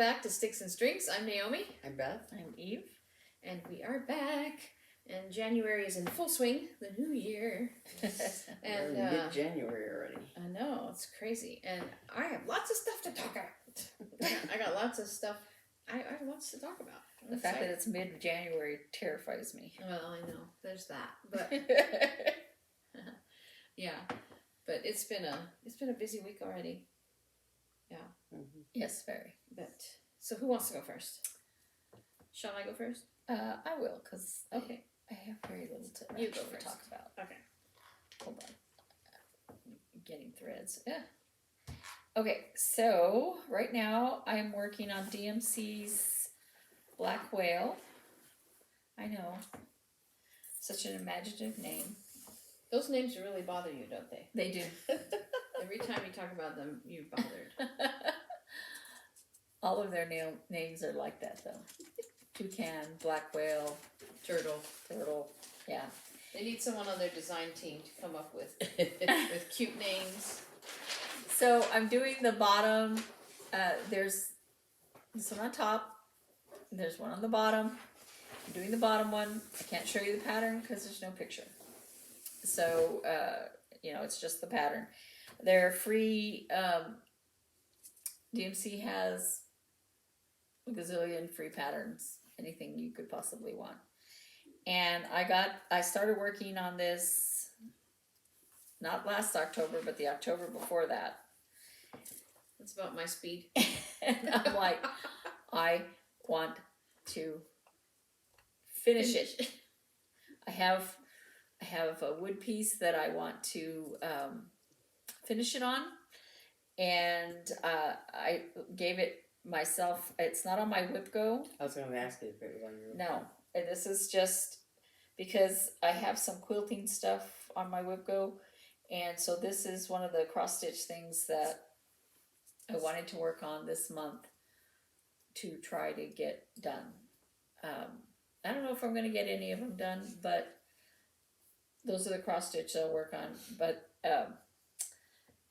back to Sticks and Strings. I'm Naomi. I'm Beth. I'm Eve. And we are back. And January is in full swing, the new year. And we're in mid-January already. I know, it's crazy. And I have lots of stuff to talk about. I got lots of stuff. I have lots to talk about. The fact that it's mid-January terrifies me. Well, I know. There's that. But yeah. But it's been a busy week already. Yeah. Mm-hmm. Yes, very. But so who wants to go first? Shall I go first? I will, because okay. I have very little to you go first. Talk about. Okay. Hold on. Getting threads. Yeah. Okay, so right now I'm working on DMC's Black Whale. I know. Such an imaginative name. Those names really bother you, don't they? They do. Every time you talk about them, you're bothered. All of their names are like that, though. Toucan, black whale, turtle. Yeah. They need someone on their design team to come up with cute names. So I'm doing the bottom. There's this one on top. There's one on the bottom. I'm doing the bottom one. I can't show you the pattern because there's no picture. So, it's just the pattern. They're free. DMC has a gazillion free patterns. Anything you could possibly want. And I started working on this not last October, but the October before that. That's about my speed. And I'm like, I want to finish it. I have a wood piece that I want to finish it on, and I gave it myself. It's not on my WhipGo. I was going to ask you if it was on your WhipGo. No, and this is just because I have some quilting stuff on my WhipGo, and so this is one of the cross stitch things that I wanted to work on this month to try to get done. I don't know if I'm going to get any of them done, but those are the cross stitch I'll work on. But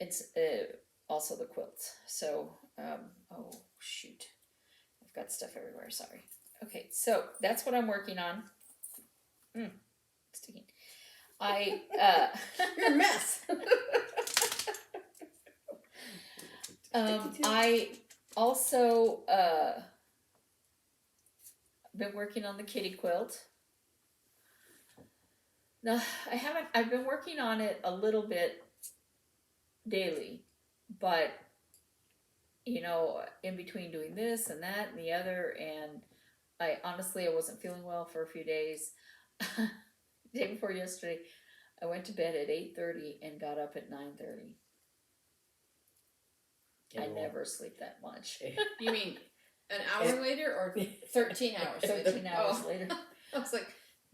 it's also the quilts. So, oh shoot, I've got stuff everywhere. Sorry. Okay, so that's what I'm working on. Sticking. You're a mess. I also been working on the kitty quilt. No, I haven't. I've been working on it a little bit daily, but in between doing this and that and the other, and I wasn't feeling well for a few days. The day before yesterday, I went to bed at 8:30 and got up at 9:30. I never sleep that much. You mean an hour later or 13 hours? 13 hours later. I was like,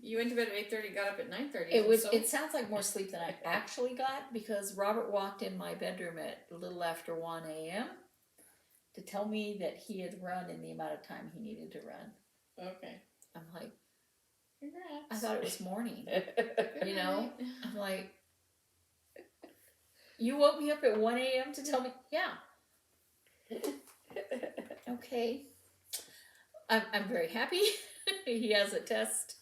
you went to bed at 8:30, got up at 9:30. It sounds like more sleep than I actually got, because Robert walked in my bedroom at a little after 1 a.m. to tell me that he had run in the amount of time he needed to run. Okay. I'm like, congrats. I thought it was morning. I'm like, you woke me up at 1 a.m. to tell me? Yeah. Okay. I'm very happy. He has a test,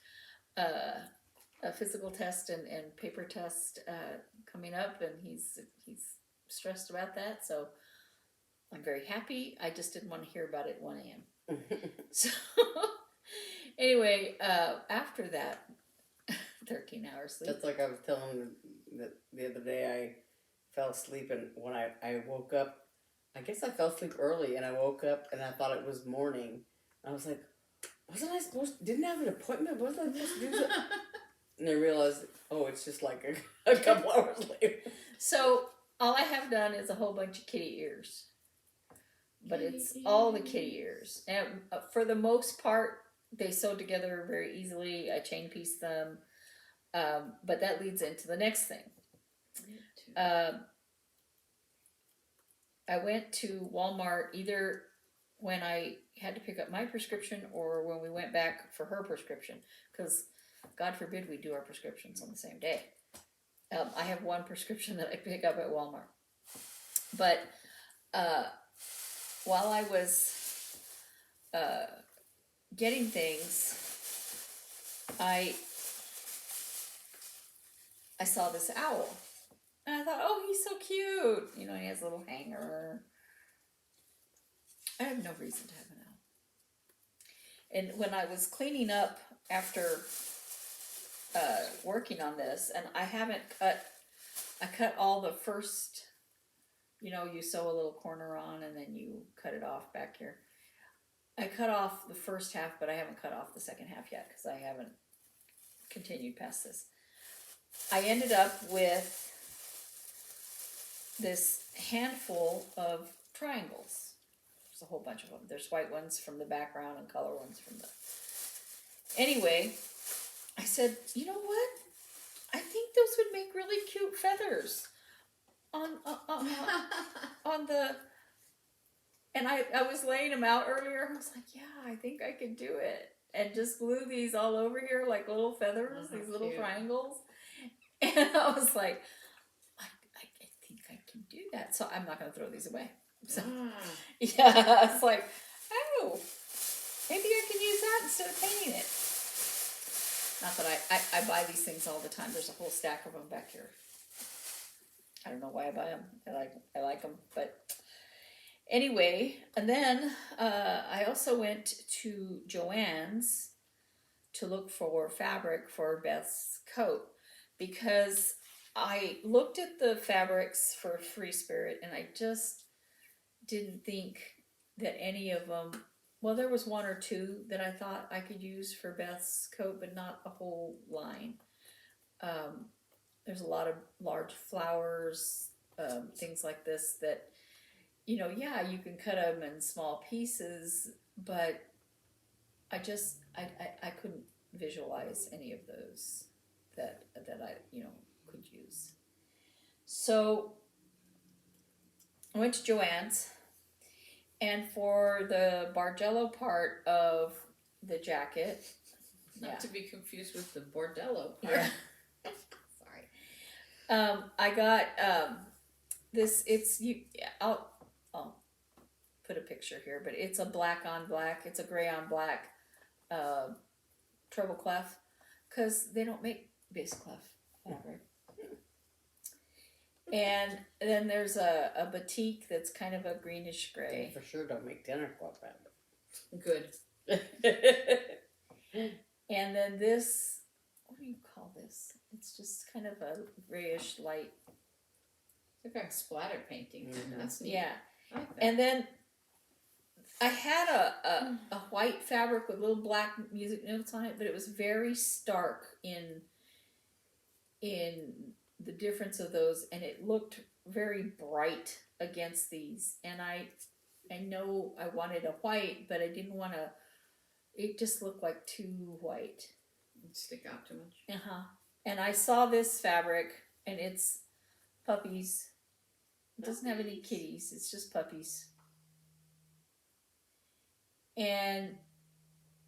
a physical test and paper test coming up, and he's stressed about that. So I'm very happy. I just didn't want to hear about it at 1 a.m. So anyway, after that, 13 hours sleep. That's like I was telling him that the other day I fell asleep, and when I woke up, I guess I fell asleep early, and I woke up and I thought it was morning. I was like, didn't I have an appointment? Wasn't I supposed to do that? And I realized, it's just like a couple hours later. So all I have done is a whole bunch of kitty ears. But it's all the kitty ears. And for the most part, they sew together very easily. I chain piece them. But that leads into the next thing. I went to Walmart either when I had to pick up my prescription or when we went back for her prescription, because God forbid we do our prescriptions on the same day. I have one prescription that I pick up at Walmart. But while I was getting things, I saw this owl. And I thought, oh, he's so cute. You know, he has a little hanger. I have no reason to have an owl. And when I was cleaning up after working on this, and I cut all the first, you know, you sew a little corner on and then you cut it off back here. I cut off the first half, but I haven't cut off the second half yet because I haven't continued past this. I ended up with this handful of triangles. There's a whole bunch of them. There's white ones from the background and color ones from the... Anyway, I said, you know what? I think those would make really cute feathers on the... And I was laying them out earlier. I was like, yeah, I think I could do it. And just glue these all over here like little feathers, these little triangles. And I was like, I think I can do that. So I'm not going to throw these away. So, yeah, I was like, oh, maybe I can use that instead of painting it. Not that I buy these things all the time. There's a whole stack of them back here. I don't know why I buy them. I like them, but... Anyway, and then I also went to Joann's to look for fabric for Beth's coat because I looked at the fabrics for Free Spirit and I just didn't think that any of them, well, there was one or two that I thought I could use for Beth's coat, but not a whole line. There's a lot of large flowers, things like this that, you know, yeah, you can cut them in small pieces, but I couldn't visualize any of those that I, you know, could use. So I went to Joann's, and for the Bargello part of the jacket, not to be confused with the bordello part. Yeah. Sorry. I got this. I'll put a picture here, but it's a black on black. It's a gray on black treble clef because they don't make base clef fabric. And then there's a batik that's kind of a greenish gray. For sure don't make dinner cloth fabric. Good. And then this, what do you call this? It's just kind of a grayish light. It's like a splatter painting. Mm-hmm. That's neat. Yeah. I like that. And then I had a white fabric with little black music notes on it, but it was very stark in the difference of those, and it looked very bright against these. And I know I wanted a white, but I didn't want to. It just looked like too white. It'd stick out too much. And I saw this fabric, and it's puppies. It doesn't have any kitties. It's just puppies. And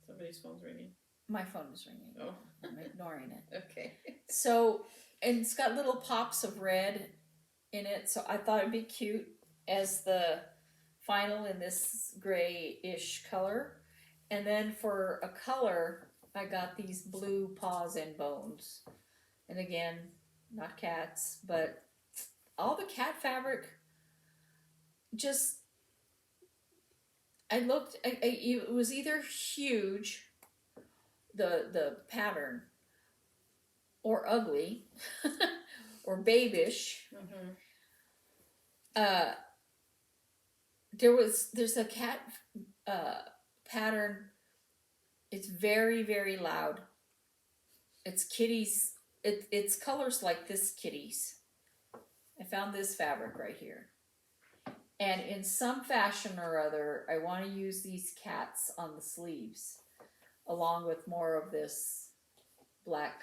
Somebody's phone's ringing. my phone is ringing. Oh. I'm ignoring it. Okay. So, and it's got little pops of red in it, so I thought it'd be cute as the final in this grayish color. And then for a color, I got these blue paws and bones. And again, not cats, but all the cat fabric just, it was either huge, the pattern, or ugly, or babish. Mm-hmm. There's a cat pattern. It's very, very loud. It's kitties. It's colors like this kitties. I found this fabric right here. And in some fashion or other, I want to use these cats on the sleeves, along with more of this black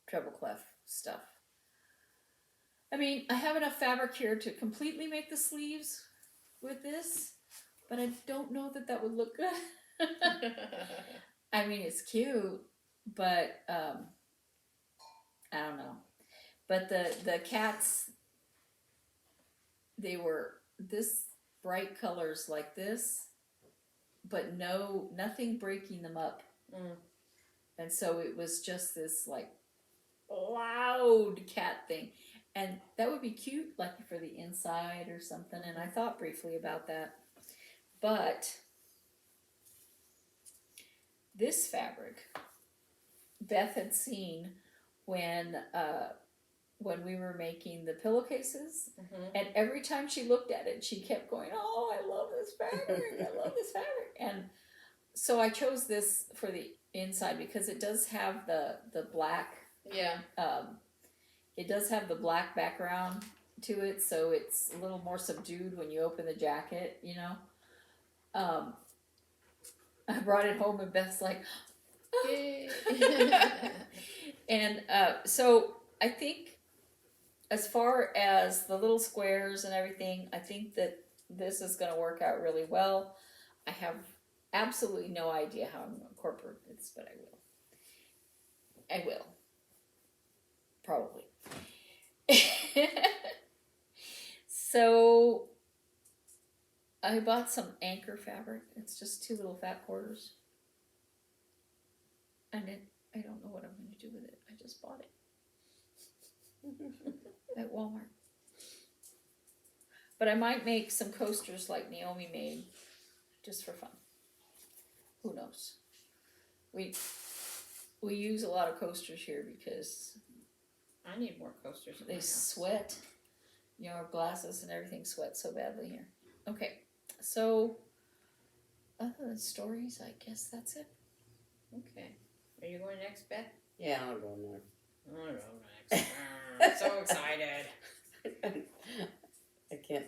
treble clef stuff. I mean, I have enough fabric here to completely make the sleeves with this, but I don't know that would look good. I mean, it's cute, but I don't know. But the cats, they were this bright colors like this, but nothing breaking them up. And so it was just this like loud cat thing, and that would be cute like for the inside or something. And I thought briefly about that, but this fabric Beth had seen when we were making the pillowcases, and every time she looked at it, she kept going, "Oh, I love this fabric! I love this fabric!" And so I chose this for the inside because it does have the black. Yeah. It does have the black background to it, so it's a little more subdued when you open the jacket. You know. I brought it home, and Beth's like, and so I think as far as the little squares and everything, I think that this is going to work out really well. I have absolutely no idea how I'm going to incorporate this, but I will. Probably. So I bought some anchor fabric. It's just 2 little fat quarters. And I don't know what I'm going to do with it. I just bought it at Walmart. But I might make some coasters like Naomi made, just for fun. Who knows? We use a lot of coasters here because I need more coasters. they sweat. You know, our glasses and everything sweat so badly here. Okay, so other than stories, I guess that's it. Okay. Are you going next, Beth? Yeah, I'll go there. I'll go next. I'm so excited. I can't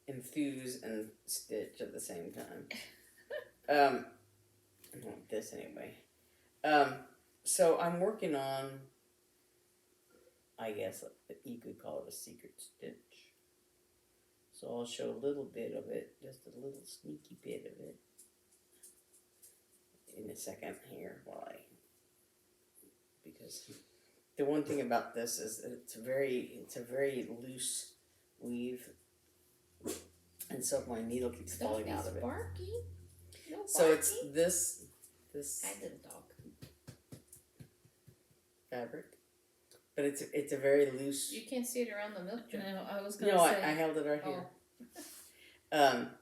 enthuse and stitch at the same time. I want this anyway. So I'm working on, I guess you could call it a secret stitch. So I'll show a little bit of it, just a little sneaky bit of it, in a second here because the one thing about this is that it's a very loose weave, and so my needle keeps falling out of it. Barky. No So barky. it's this I didn't talk. fabric, but it's a very loose. You can't see it around the milk jug. No, I was going to No, say. I held it right here.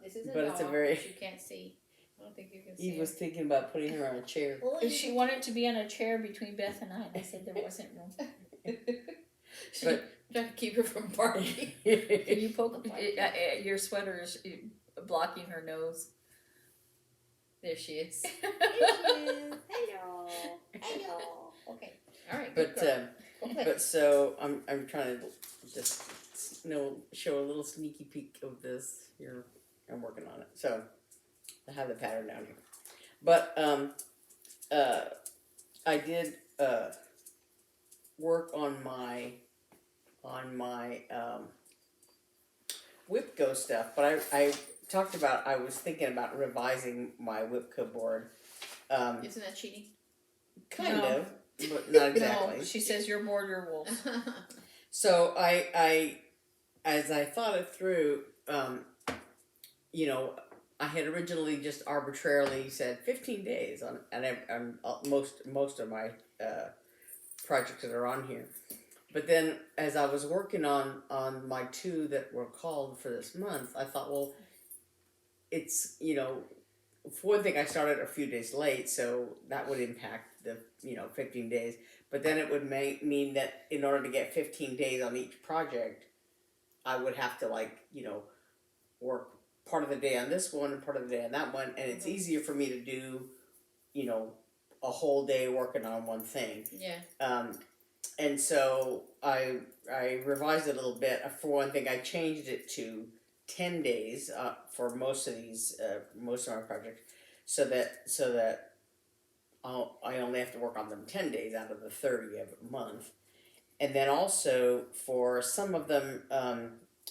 This is a but dog, it's a very. which you can't see. I don't think you can see He was it. thinking about putting her on a chair. She wanted to be on a chair between Beth and I I said there wasn't room. But Trying to keep her from barking. Can you poke your sweater is blocking her nose? There she is. Hello. Hello. Okay. All right. But good girl. Okay. but so I'm trying to just show a little sneaky peek of this here. I'm working on it. So I have the pattern down here. But I did work on my Whipco stuff, but I talked about I was thinking about revising my Whipco board. Isn't that cheating? Kind No. of, but not exactly. No, she says your board, your wolf. So I as I thought it through, I had originally just arbitrarily said 15 days on, and most of my projects that are on here. But then, as I was working on my 2 that were called for this month, I thought, well, it's for one thing, I started a few days late, so that would impact the 15 days. But then it would mean that in order to get 15 days on each project, I would have to work part of the day on this one and part of the day on that one, and it's easier for me to do, a whole day working on one thing. Yeah. And so I revised it a little bit. For one thing, I changed it to 10 days for most of my projects, so that I only have to work on them 10 days out of the 30 of a month. And then also for some of them,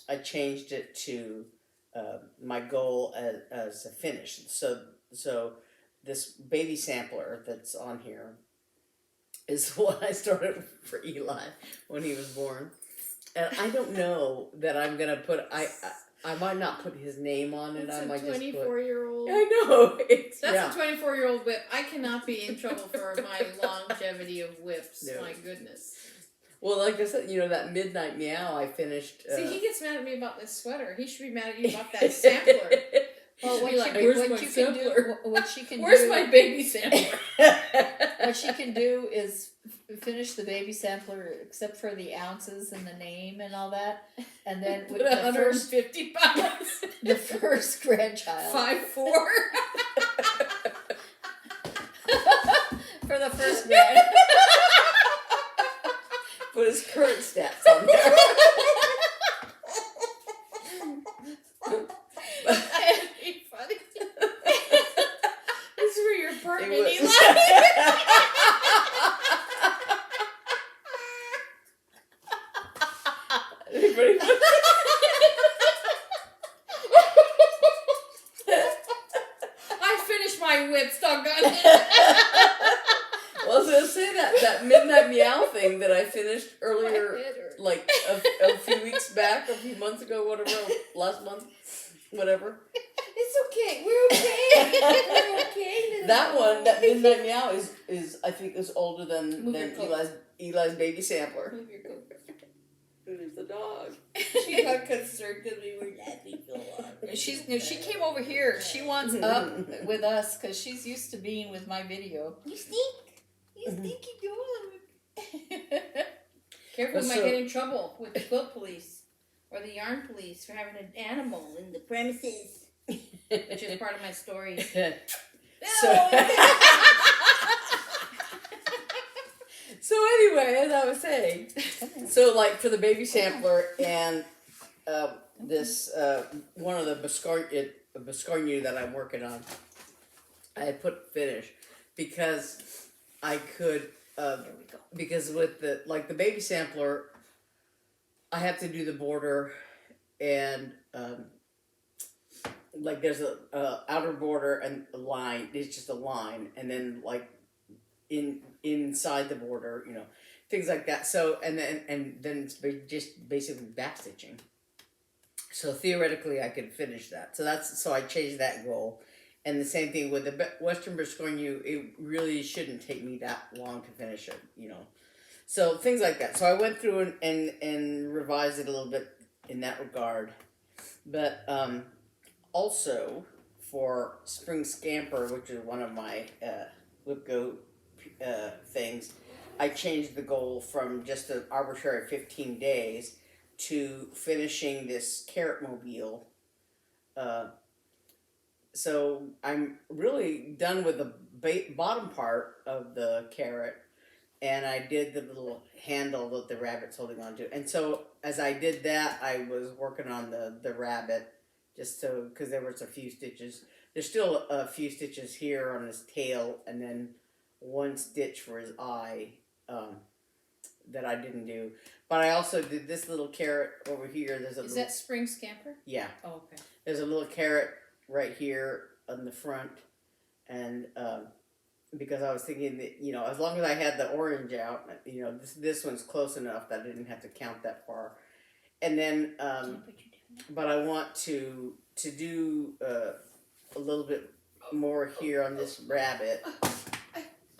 I changed it to my goal as a finish. So this baby sampler that's on here is what I started for Eli when he was born. And I don't know that I'm gonna put. I might not put his name on it. It's I a might just put. 24-year-old. I know. That's a 24-year-old whip. I cannot be in trouble for my longevity of whips. No. My goodness. Well, like I said, that midnight meow I finished. See, he gets mad at me about this sweater. He should be mad at you about that sampler. Well, what, Like, you, where's what my you can sampler? do, what she can Where's do, my baby sampler? what she can do is finish the baby sampler, except for the ounces and the name and all that, and then with Put the 150 pounds. the first grandchild 5'4". for the first grand. Put his current stats on there. That'd be funny. This is where your apartment, It was- Eli. Pretty much. I finished my whips, doggone it. Well, I was gonna say that midnight meow thing that I finished earlier, My head hurts. like a few weeks back, a few months ago, whatever, last month, whatever. It's okay. We're okay. We're okay. little That one, girl. that midnight meow is I think is older than Move your coat. Eli's baby sampler. Move your coat. Who's the dog? She got concerned because we were laughing so hard. She came over here. She wants up with us because she's used to being with my video. You stink. You stinky dog. Careful, you might So- get in trouble with the quilt police or the yarn police for having an animal in the premises, which is part of my story. So- So anyway, as I was saying, so like for the baby sampler and this one of the Biscarnia that I'm working on, I had put finish because I could because with the baby sampler, I have to do the border and like there's a outer border and a line. It's just a line, and then like inside the border, things like that. So and then it's just basically back stitching. So theoretically, I could finish that. So I changed that goal. And the same thing with the Western Biscornu, it really shouldn't take me that long to finish it, So things like that. So I went through and revised it a little bit in that regard. But also for Spring Scamper, which is one of my WhipGo things, I changed the goal from just an arbitrary 15 days to finishing this carrot mobile. So I'm really done with the bottom part of the carrot, and I did the little handle that the rabbit's holding on to. And so as I did that, I was working on the rabbit, just so, because there was a few stitches. There's still a few stitches here on his tail, and then one stitch for his eye that I didn't do. But I also did this little carrot over here. Is that Spring Scamper? Yeah. Oh, okay. There's a little carrot right here on the front, and because I was thinking that as long as I had the orange out, this one's close enough that I didn't have to count that far. And then but I want to do a little bit more here on this rabbit,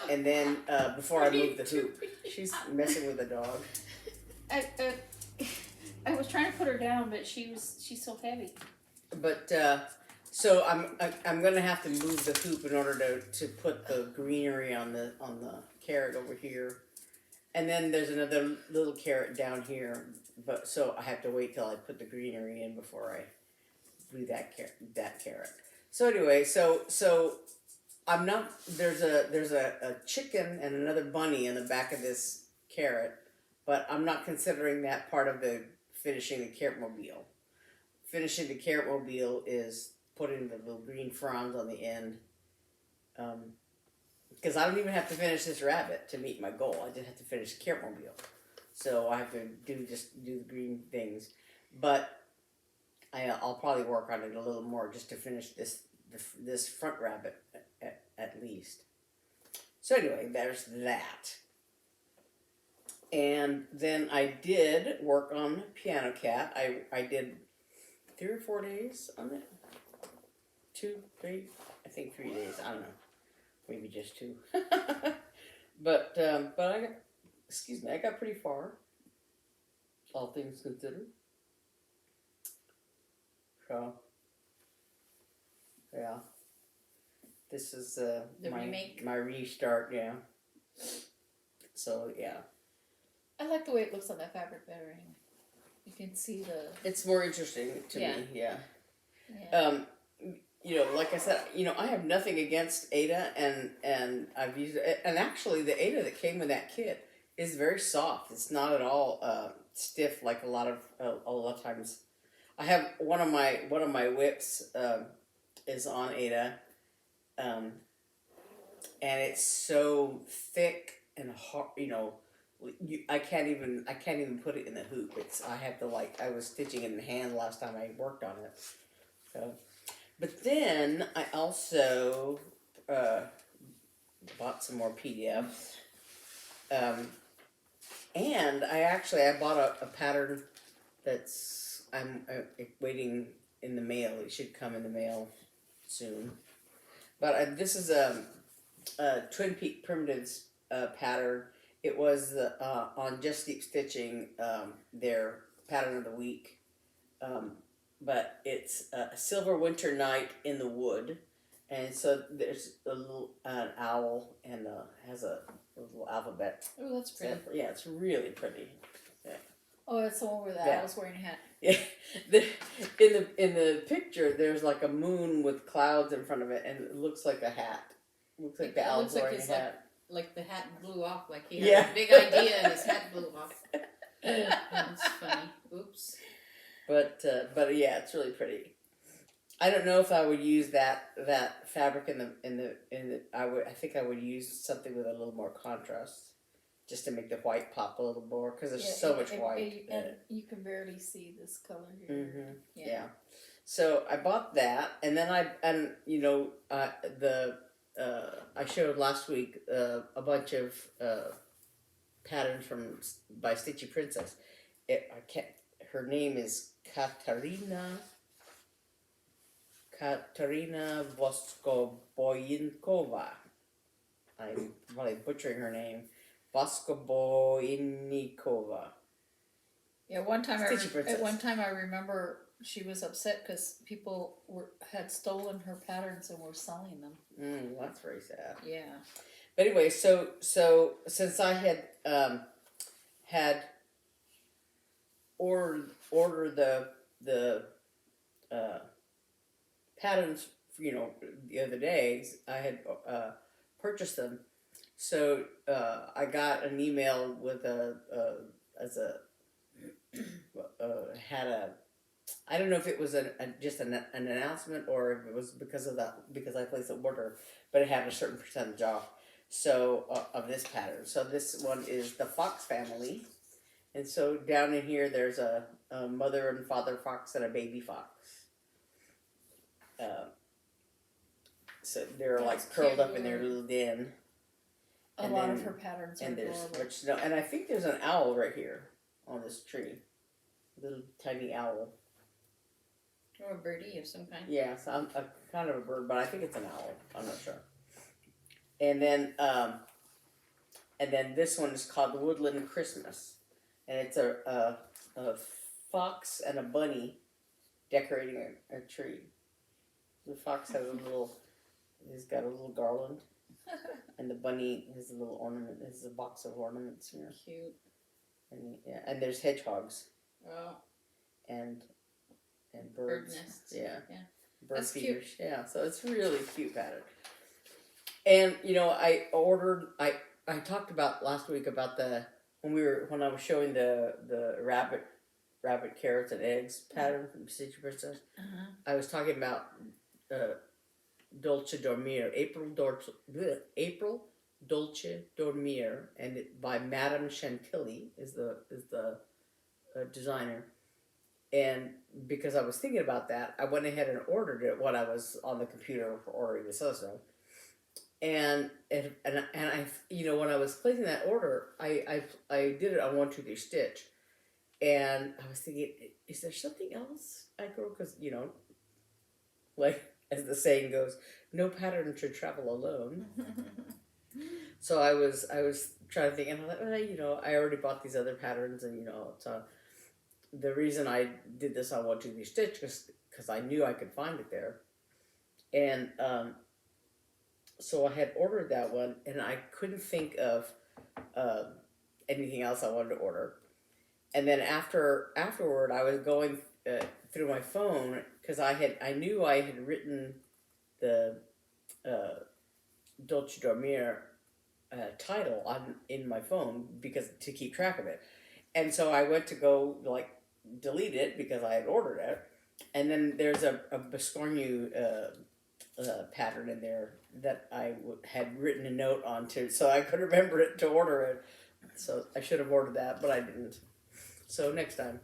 and then before I move the hoop. She's messing with the dog. I was trying to put her down, but she's so heavy. But so I'm gonna have to move the hoop in order to put the greenery on the carrot over here, and then there's another little carrot down here. But so I have to wait till I put the greenery in before I do that carrot. So anyway, so I'm not there's a chicken and another bunny in the back of this carrot, but I'm not considering that part of the finishing the carrot mobile. Finishing the carrot mobile is putting the little green fronds on the end, because I don't even have to finish this rabbit to meet my goal. I just have to finish the carrot mobile, so I have to do the green things. But I'll probably work on it a little more just to finish this front rabbit at least. So anyway, there's that. And then I did work on Piano Cat. I did 3 or 4 days on it. 2, 3, I think 3 days. I don't know, maybe just 2. but I got, excuse me, I got pretty far, all things considered. So yeah, this is The remake. my restart. Yeah. So yeah, I like the way it looks on that fabric better anyway. You can see the. it's more interesting to Yeah. me. Yeah. Yeah. You know, like I said, you know, I have nothing against Ada, and I've used it. And actually, the Ada that came with that kit is very soft. It's not at all stiff like a lot of times. I have one of my whips is on Ada, and it's so thick and hard. You know, I can't even put it in the hoop. I have to I was stitching it in hand last time I worked on it. So. But then I also bought some more PDFs, and I bought a pattern that's I'm waiting in the mail. It should come in the mail soon. But this is a Twin Peak Primitives pattern. It was on Just Deep Stitching their pattern of the week. But it's a silver winter night in the wood, and so there's a little an owl and has a little alphabet. Oh, that's pretty. Yeah, it's really pretty. Yeah. Oh, that's the one where the owl's wearing a hat. Yeah, in the picture, there's like a moon with clouds in front of it, and it looks like a hat. It looks like the owl's wearing a hat. Like the hat blew off, like he had a big idea and his hat blew off. That's funny. Oops. But yeah, it's really pretty. I don't know if I would use that fabric in the I think I would use something with a little more contrast, just to make the white pop a little more, because there's so much white. And you can barely see this color here. Mm-hmm. Yeah. So I bought that, and then I showed last week a bunch of patterns by Stitchy Princess. Her name is Katarina Voskoboyinkova. I'm probably butchering her name. Voskoboyinkova. Yeah, one time Stitchy I remember she was upset because people had stolen her patterns and were selling them. That's very sad. Yeah. But anyway, so since I had ordered the patterns, the other days, I had purchased them. So I got an email with I don't know if it was just an announcement or if it was because I placed an order, but it had a certain percentage off. So of this pattern. So this one is the Fox family. And so down in here, there's a mother and father fox and a baby fox. So they're curled up in their little den. A lot of her patterns are adorable. And I think there's an owl right here on this tree. A little tiny owl. Or a birdie of some kind. Yeah, so I'm kind of a bird, but I think it's an owl. I'm not sure. And then this one is called Woodland Christmas. And it's a fox and a bunny decorating a tree. The fox has he's got a little garland. And the bunny has a little ornament, has a box of ornaments here. Cute. And there's hedgehogs. Oh. And birds. Bird nests. Yeah. Bird That's feeders. cute. Yeah, so it's really cute pattern. And I talked about last week about when I was showing the rabbit, carrots and eggs pattern from Stitchy Princess. Uh-huh. I was talking about Dolce Dormir, April Dolce Dormir, and by Madame Chantilly is the designer. And because I was thinking about that, I went ahead and ordered it when I was on the computer for ordering the stuff. And I when I was placing that order, I did it on 1, 2, 3 stitch, And I was thinking, is there something else I grow? Because, you know, like as the saying goes, no pattern should travel alone. So I was trying to think, and I'm like, well, you know, I already bought these other patterns, and you know, so the reason I did this on 1 2 3 stitch was because I knew I could find it there, and so I had ordered that one, and I couldn't think of anything else I wanted to order. And then afterward, I was going through my phone because I knew I had written the Dolce Dormir title in my phone because to keep track of it, and so I went to go like delete it because I had ordered it, and then there's a Biscornu pattern in there that I had written a note on to, so I could remember it to order it. So I should have ordered that, but I didn't. So next time.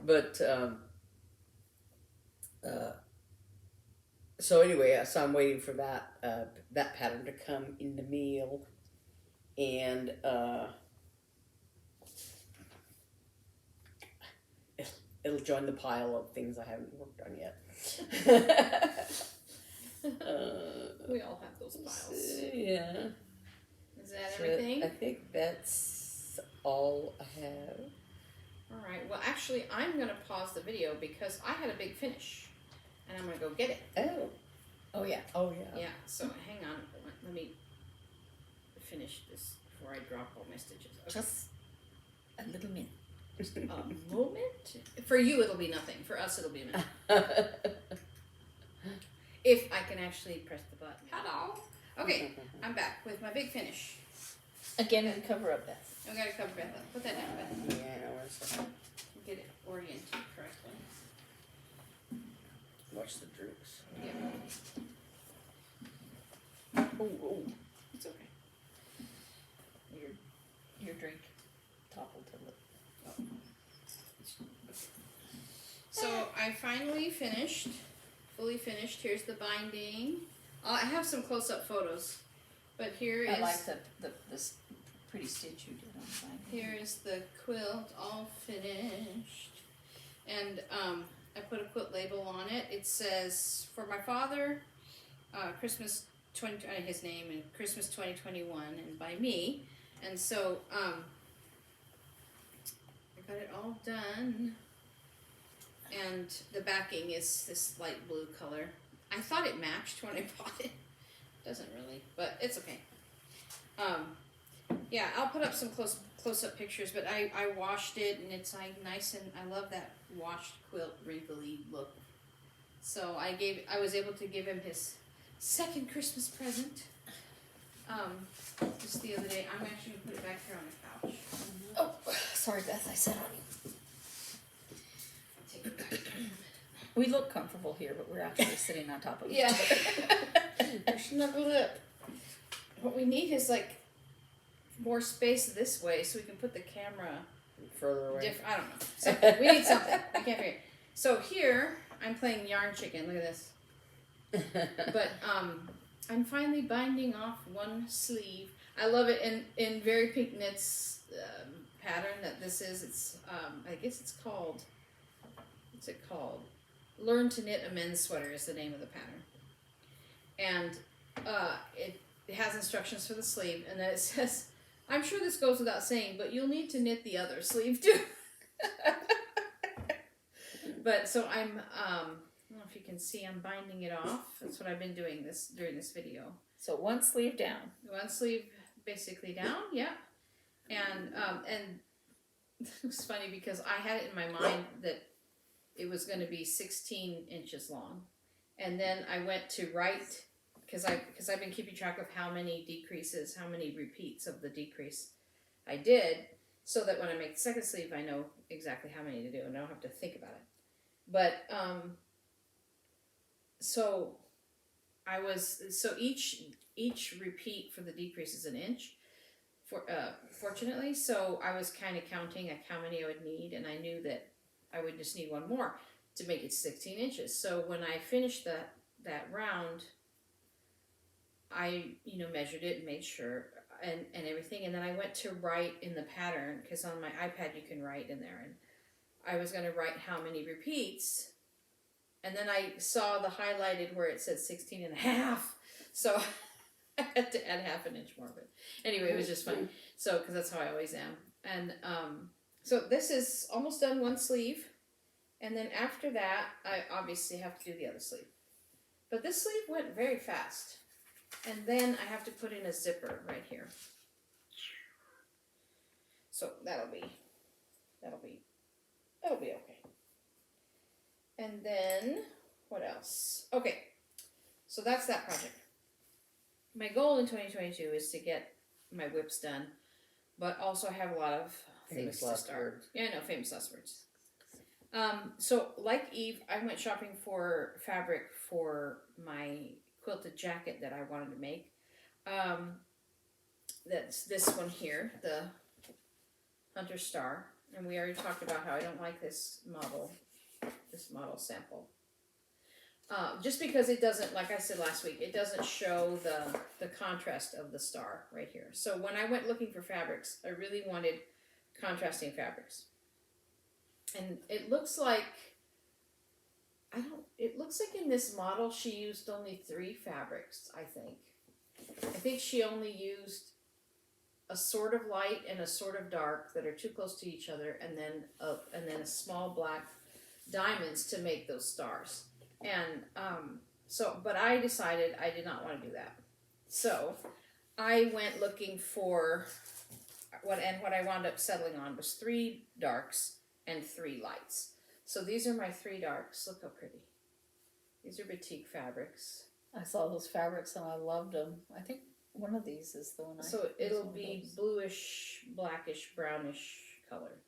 But so anyway, so I'm waiting for that pattern to come in the mail, and it'll join the pile of things I haven't worked on yet. We all have those piles. Yeah. Is that everything? I think that's all I have. All right. Well, actually, I'm going to pause the video because I had a big finish, and I'm going to go get it. Oh. Oh yeah. Oh yeah. Yeah. So hang on. Let me finish this before I drop all my stitches. Okay. Just a little minute. A moment. For you, it'll be nothing. For us, it'll be a minute. If I can actually press the button. Hello. Okay, I'm back with my big finish. Again, we cover up Beth. I gotta cover Beth up. Put that down, Beth. Yeah, one second. Get it oriented correctly. Watch the drinks. Yeah. Oh. It's okay. Your drink toppled to the. So I finally finished. Fully finished. Here's the binding. I have some close-up photos, but here is. I like this pretty stitch you did on mine. Here is the quilt all finished, and I put a quilt label on it. It says for my father, Christmas his name, and Christmas 2021, and by me, and so I got it all done. And the backing is this light blue color. I thought it matched when I bought it. Doesn't really, but it's okay. Yeah, I'll put up some close-up pictures, but I washed it, and it's like nice, and I love that washed quilt wrinkly look. So I was able to give him his second Christmas present. Just the other day. I'm actually gonna put it back here on the couch. Oh, sorry, Beth. I sat on you. Take it back. We look comfortable here, but we're actually sitting on top of each Yeah. other. Snuggle up. What we need is like more space this way so we can put the camera Further away. I don't know. Something. We need something. I can't figure it. So here I'm playing yarn chicken. Look at this. But I'm finally binding off one sleeve. I love it in Very Pink Knits pattern that this is. It's I guess it's called. What's it called? Learn to Knit a Men's Sweater is the name of the pattern. And it has instructions for the sleeve, and then it says, I'm sure this goes without saying, but you'll need to knit the other sleeve too. But so I don't know if you can see, I'm binding it off. That's what I've been doing during this video. So one sleeve down. One sleeve basically down, yeah. And it was funny because I had it in my mind that it was going to be 16 inches long. And then I went to write, because I've been keeping track of how many decreases, how many repeats of the decrease I did, so that when I make the second sleeve, I know exactly how many to do, and I don't have to think about it. But, so each repeat for the decrease is an inch, fortunately, so I was kind of counting like how many I would need, and I knew that I would just need one more to make it 16 inches. So when I finished that round, I measured it and made sure and everything. And then I went to write in the pattern, because on my iPad you can write in there. And I was going to write how many repeats. And then I saw the highlighted where it said 16 and a half. So I had to add half an inch more. But anyway, it was just fun. So, because that's how I always am. And so this is almost done one sleeve. And then after that, I obviously have to do the other sleeve. But this sleeve went very fast. And then I have to put in a zipper right here. So that'll be okay. And then, what else? Okay, so that's that project. My goal in 2022 is to get my whips done, but also I have a lot of things to start. Yeah, I know, famous last words. So like Eve, I went shopping for fabric for my quilted jacket that I wanted to make. That's this one here, the Hunter Star. And we already talked about how I don't like this model sample. Just because it doesn't, like I said last week, it doesn't show the contrast of the star right here. So when I went looking for fabrics, I really wanted contrasting fabrics. And it looks like, it looks like in this model she used only 3 fabrics, I think. I think she only used a sort of light and a sort of dark that are too close to each other, and then a small black diamonds to make those stars. And but I decided I did not want to do that. So I went looking for what I wound up settling on was 3 darks and 3 lights. So these are my 3 darks. Look how pretty. These are batik fabrics. I saw those fabrics and I loved them. I think one of these is the one I... So it'll be bluish, blackish, brownish color.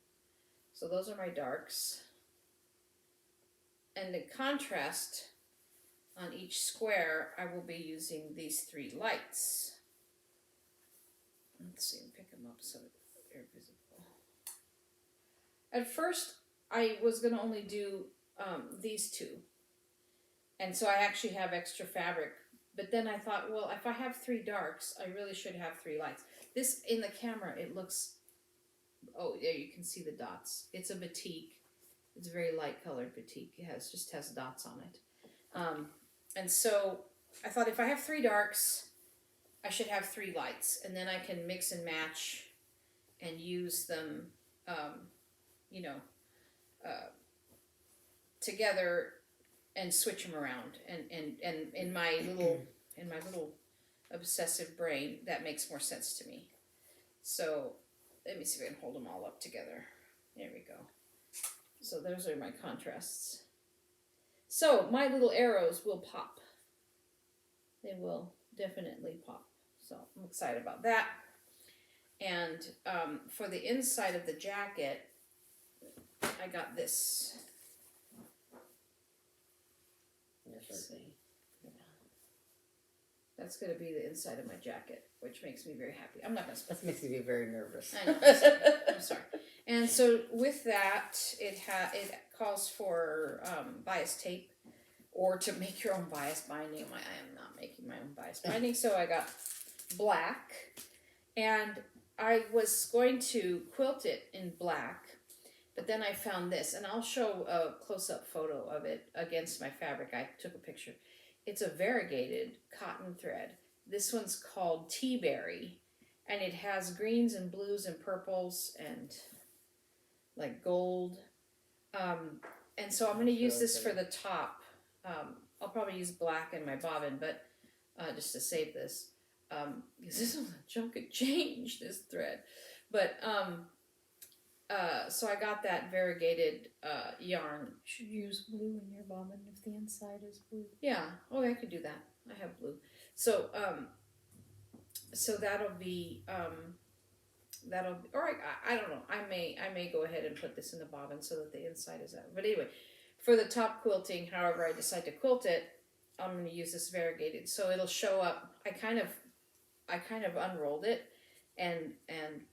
So those are my darks. And the contrast on each square, I will be using these 3 lights. Let's see, pick them up so they're visible. At first, I was going to only do these 2. And so I actually have extra fabric. But then I thought, well, if I have 3 darks, I really should have 3 lights. This, in the camera, it looks... Oh, yeah, you can see the dots. It's a batik. It's a very light colored batik. It just has dots on it. And so I thought if I have 3 darks, I should have 3 lights. And then I can mix and match and use them, together and switch them around. And in my little obsessive brain, that makes more sense to me. So let me see if I can hold them all up together. There we go. So those are my contrasts. So my little arrows will pop. They will definitely pop. So I'm excited about that. And for the inside of the jacket, I got this. Let's see. That's going to be the inside of my jacket, which makes me very happy. I'm not going to... That makes me very nervous. I know. I'm sorry. And so with that, it calls for bias tape, or to make your own bias binding. I am not making my own bias binding, so I got black. And I was going to quilt it in black, but then I found this, and I'll show a close-up photo of it against my fabric. I took a picture. It's a variegated cotton thread. This one's called Tea Berry, and it has greens and blues and purples and like gold. And so I'm going to use this for the top. I'll probably use black in my bobbin, but just to save this. Because this is a chunk of change, this thread. But so I got that variegated yarn. You should use blue in your bobbin if the inside is blue. Yeah, oh, I could do that. I have blue. So so that'll be or I don't know. I may go ahead and put this in the bobbin so that the inside is out. But anyway, for the top quilting, however I decide to quilt it, I'm going to use this variegated. So it'll show up. I kind of unrolled it and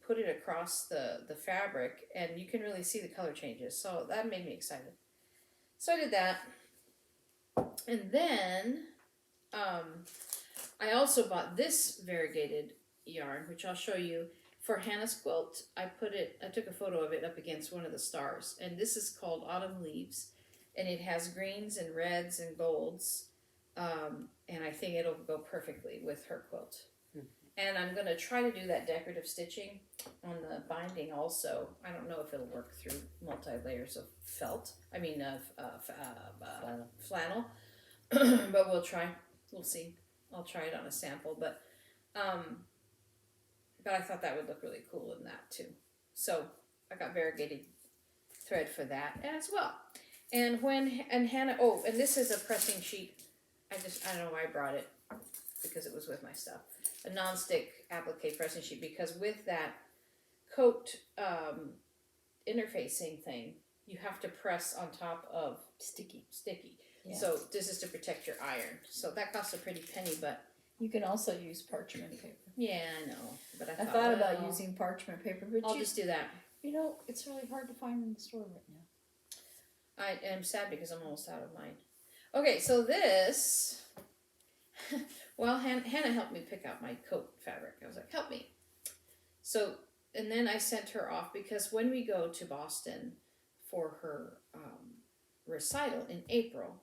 put it across the fabric, and you can really see the color changes. So that made me excited. So I did that. And then I also bought this variegated yarn, which I'll show you. For Hannah's quilt, I took a photo of it up against one of the stars, and this is called Autumn Leaves, and it has greens and reds and golds, and I think it'll go perfectly with her quilt. And I'm going to try to do that decorative stitching on the binding also. I don't know if it'll work through multi-layers of flannel. But we'll try. We'll see. I'll try it on a sample, but I thought that would look really cool in that too. So I got variegated thread for that as well. And Hannah, and this is a pressing sheet. I don't know why I brought it, because it was with my stuff. A non-stick applique pressing sheet, because with that coat interfacing thing, you have to press on top of sticky. Yeah. So this is to protect your iron. So that costs a pretty penny, but you can also use parchment paper. Yeah, I know. But I thought about using parchment paper, but I'll just do that. You know, it's really hard to find in the store right now. I am sad because I'm almost out of mine. Okay, so this. Well, Hannah helped me pick out my coat fabric. I was like, help me. So, and then I sent her off, because when we go to Boston for her recital in April,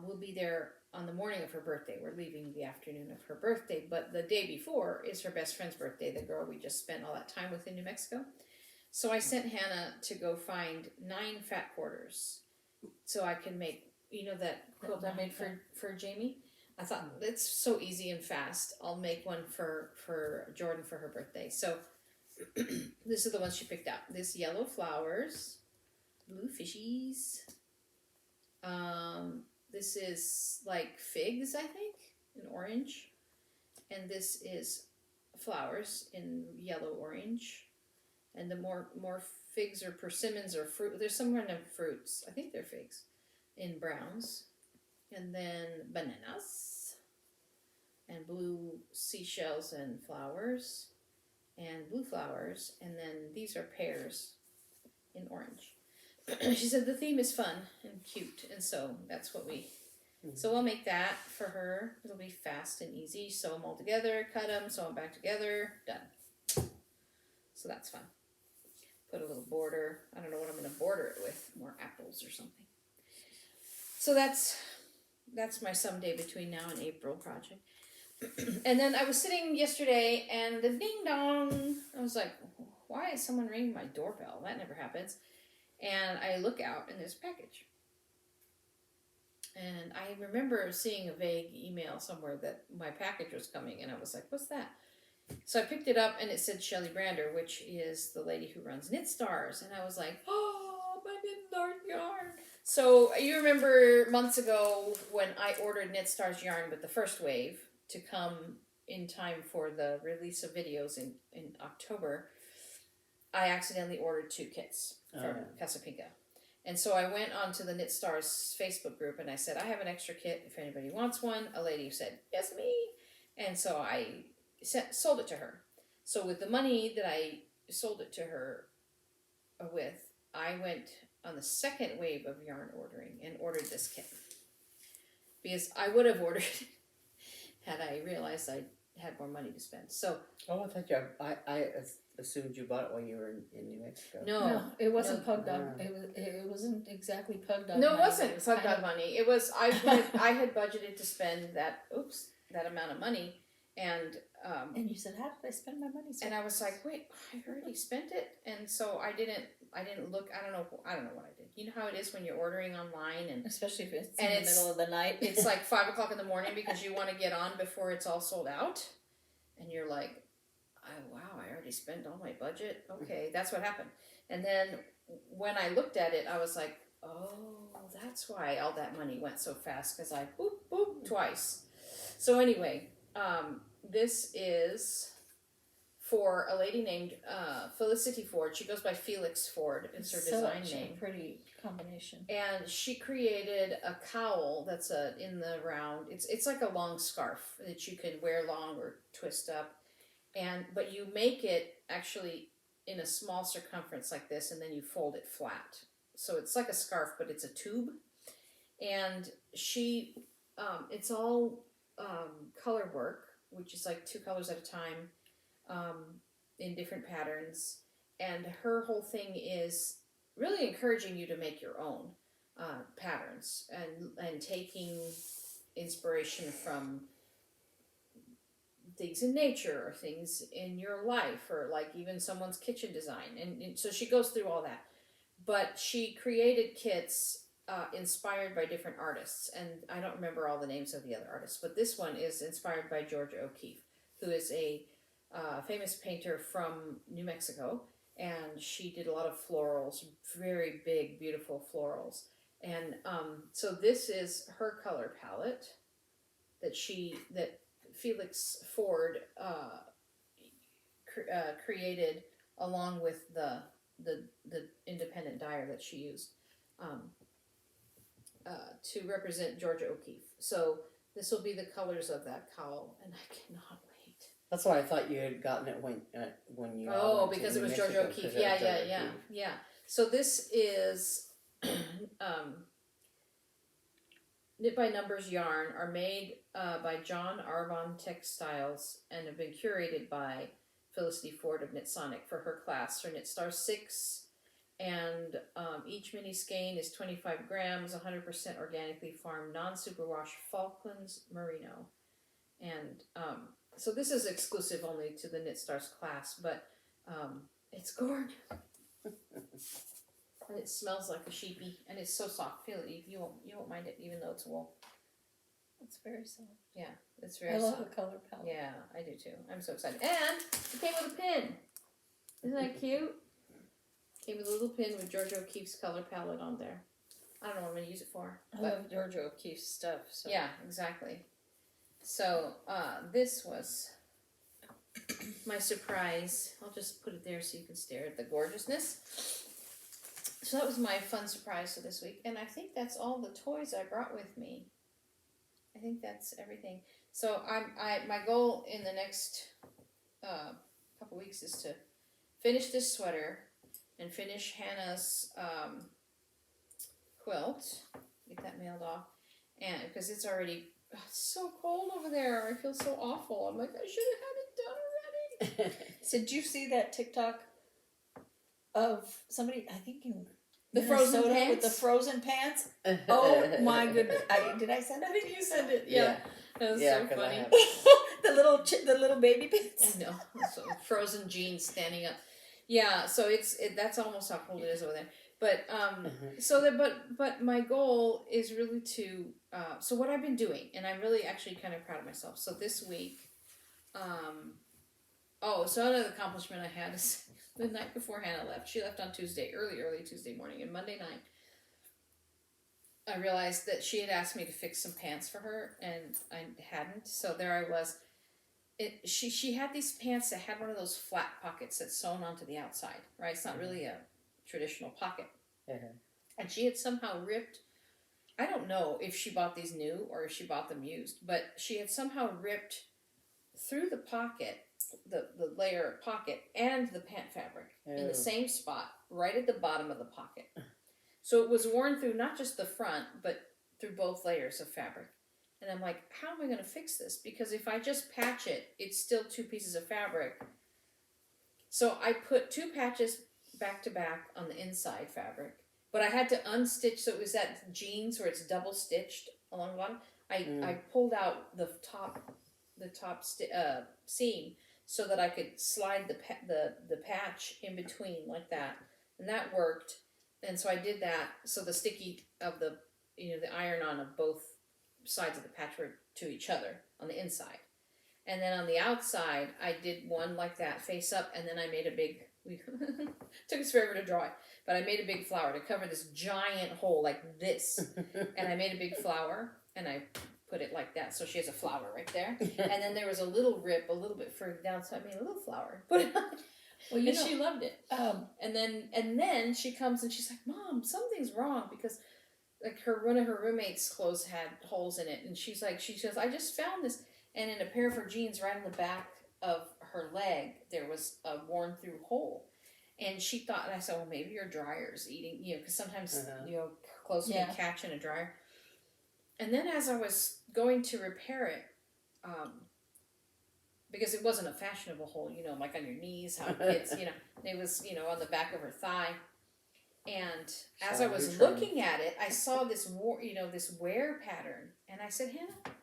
we'll be there on the morning of her birthday. We're leaving the afternoon of her birthday, but the day before is her best friend's birthday, the girl we just spent all that time with in New Mexico. So I sent Hannah to go find 9 fat quarters so I can make, that quilt I made for Jamie. I thought, it's so easy and fast. I'll make one for Jordan for her birthday. So this is the one she picked out. This yellow flowers, blue fishies. This is like figs, I think, in orange. And this is flowers in yellow orange. And the more figs or persimmons or fruit, there's some kind of fruits. I think they're figs in browns. And then bananas, and blue seashells and flowers, and blue flowers, and then these are pears in orange. She said the theme is fun and cute, and so that's what so we'll make that for her. It'll be fast and easy. Sew them all together, cut them, sew them back together, done. So that's fun. Put a little border. I don't know what I'm going to border it with, more apples or something. So that's my someday between now and April project. And then I was sitting yesterday and the ding dong, I was like, why is someone ringing my doorbell? That never happens. And I look out and there's a package. And I remember seeing a vague email somewhere that my package was coming, and I was like, what's that? So I picked it up and it said Shelly Brander, which is the lady who runs Knit Stars. And I was like, oh, my Knit Stars yarn. So you remember months ago when I ordered Knit Stars yarn with the first wave to come in time for the release of videos in October, I accidentally ordered 2 kits from Casapinka. And so I went onto the Knit Stars Facebook group and I said, I have an extra kit if anybody wants one. A lady said, yes, me. And so I sold it to her. So with the money that I sold it to her with, I went on the second wave of yarn ordering and ordered this kit. Because I would have ordered it had I realized I had more money to spend. So I thought I assumed you bought it when you were in New Mexico. No, it wasn't pug dog. It wasn't exactly pug dog. No, money. it wasn't pug dog money. It was I had budgeted to spend that amount of money, and you said, how did I spend my money? And I was like, wait, I already spent it, and so I didn't look. I don't know what I did. You know how it is when you're ordering online, and especially if it's in the middle of the night. It's like 5 o'clock in the morning because you want to get on before it's all sold out, and you're like, oh, wow, I already spent all my budget. Okay, that's what happened. And then when I looked at it, I was like, oh, that's why all that money went so fast, because I boop boop twice. So anyway, this is for a lady named Felicity Ford. She goes by Felix Ford. It's her design name. Pretty combination. And she created a cowl that's in the round. It's like a long scarf that you can wear long or twist up. But you make it actually in a small circumference like this, and then you fold it flat. So it's like a scarf, but it's a tube. And it's all color work. which is like 2 colors at a time, in different patterns. And her whole thing is really encouraging you to make your own patterns and taking inspiration from things in nature or things in your life or like even someone's kitchen design. And so she goes through all that. But she created kits inspired by different artists. And I don't remember all the names of the other artists, but this one is inspired by Georgia O'Keeffe, who is a famous painter from New Mexico. And she did a lot of florals, very big, beautiful florals. And so this is her color palette that Felix Ford created along with the independent dyer that she used to represent Georgia O'Keeffe. So this will be the colors of that cowl, and I cannot wait. That's why I thought you had gotten it when you. Oh, because it was Georgia O'Keeffe. Yeah. So this is knit by numbers yarn, are made by John Arbon Textiles and have been curated by Felicity Ford of Knit Sonic for her class for Knit Star 6. And each mini skein is 25 grams, 100% organically farmed, non-superwash Falklands Merino. And so this is exclusive only to the Knit Stars class, but it's gorgeous. And it smells like a sheepy, and it's so soft. Feel it. You won't mind it, even though it's wool. It's very soft. Yeah, it's very I love soft. the color palette. Yeah, I do too. I'm so excited. And it came with a pin. Isn't that cute? Came with a little pin with Georgia O'Keeffe's color palette on there. I don't know what I'm going to use it for. I love Georgia O'Keeffe's stuff. So. Yeah, exactly. So this was my surprise. I'll just put it there so you can stare at the gorgeousness. So that was my fun surprise for this week. And I think that's all the toys I brought with me. I think that's everything. So my goal in the next couple weeks is to finish this sweater and finish Hannah's quilt. Get that mailed off. And because it's already so cold over there. I feel so awful. I'm like, I should have had it done already. So did you see that TikTok of somebody, I think in The frozen Minnesota pants? with the frozen pants? Oh my goodness. Did I send it? I think you sent it. Yeah. That was so 'cause I funny. have- the little baby pants. I know. So frozen jeans standing up. Yeah, so that's almost how cold it is over there. But but my goal is really to so what I've been doing, and I'm really actually kind of proud of myself. So this week, so another accomplishment I had is the night before Hannah left. She left on Tuesday, early Tuesday morning, and Monday night I realized that she had asked me to fix some pants for her, and I hadn't. So there I was. She had these pants that had one of those flat pockets that's sewn onto the outside, right? It's not really a traditional pocket. And she had somehow ripped, I don't know if she bought these new or if she bought them used, but she had somehow ripped through the pocket, the layer of pocket and the pant fabric in the same spot, right at the bottom of the pocket. So it was worn through not just the front, but through both layers of fabric. And I'm like, how am I going to fix this? Because if I just patch it, it's still 2 pieces of fabric. So I put 2 patches back to back on the inside fabric. But I had to unstitch, so it was that jeans where it's double stitched along the bottom. I pulled out the top seam so that I could slide the patch in between like that. And that worked. And so I did that. So the sticky of the iron-on of both sides of the patch were to each other on the inside. And then on the outside, I did one like that face up, and then I made a big, took us forever to draw it, but I made a big flower to cover this giant hole like this. And I made a big flower, and I put it like that. So she has a flower right there. And then there was a little rip a little bit further down, so I made a little flower. Put it on. Well, and she loved it. And then she comes and she's like, Mom, something's wrong, because like one of her roommates' clothes had holes in it, and she says, I just found this, and in a pair of her jeans, right on the back of her leg, there was a worn through hole, and she thought, and I said, well, maybe your dryer's eating, because sometimes clothes can catch in a dryer. And then as I was going to repair it, because it wasn't a fashionable hole, you know, like on your knees, how kids, you know, it was, you know, on the back of her thigh. And as I was looking at it, I saw this this wear pattern, and I said, Hannah,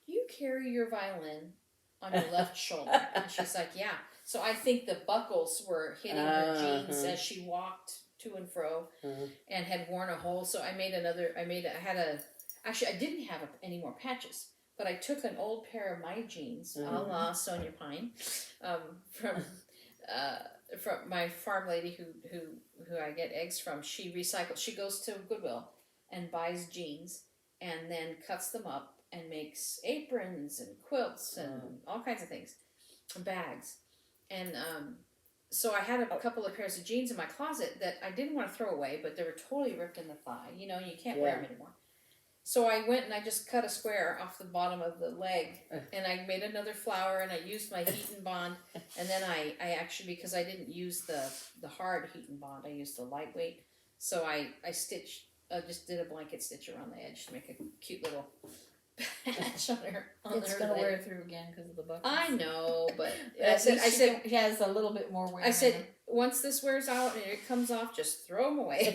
do you carry your violin on your left shoulder? And she's like, yeah. So I think the buckles were hitting her jeans as she walked to and fro, and had worn a hole. So I didn't have any more patches, but I took an old pair of my jeans, a la Sonia Pine, from my farm lady who I get eggs from. She recycles. She goes to Goodwill and buys jeans and then cuts them up and makes aprons and quilts and all kinds of things, bags. And so I had a couple of pairs of jeans in my closet that I didn't want to throw away, but they were totally ripped in the thigh. You know, you can't wear them anymore. So I went and I just cut a square off the bottom of the leg, and I made another flower, and I used my heat and bond, and then I actually, because I didn't use the hard heat and bond, I used the lightweight, so I stitched, just did a blanket stitch around the edge to make a cute little patch on her. It's gonna wear through again because of the buckles. I know, but I said she has a little bit more wear. I said once this wears out and it comes off, just throw them away.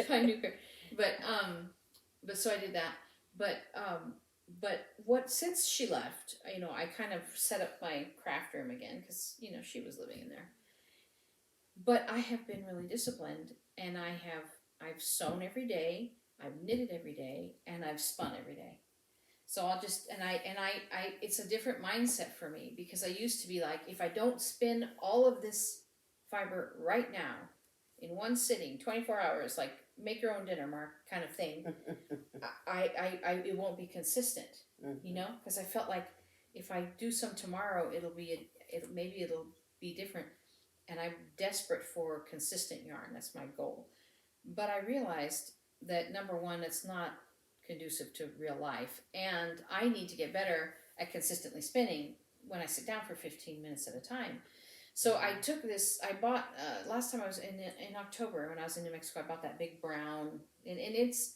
buy a new pair. But so I did that. But since she left, you know, I kind of set up my craft room again because, you know, she was living in there. But I have been really disciplined, and I've sewn every day, I've knitted every day, and I've spun every day. So I'll just, it's a different mindset for me, because I used to be like, if I don't spin all of this fiber right now in one sitting, 24 hours, like make your own dinner, Mark, kind of thing, it won't be consistent, you know, because I felt like if I do some tomorrow, maybe it'll be different, and I'm desperate for consistent yarn. That's my goal. But I realized that, number one, it's not conducive to real life, and I need to get better at consistently spinning when I sit down for 15 minutes at a time. So I took this, I bought, last time I was in October, when I was in New Mexico, I bought that big brown, and it's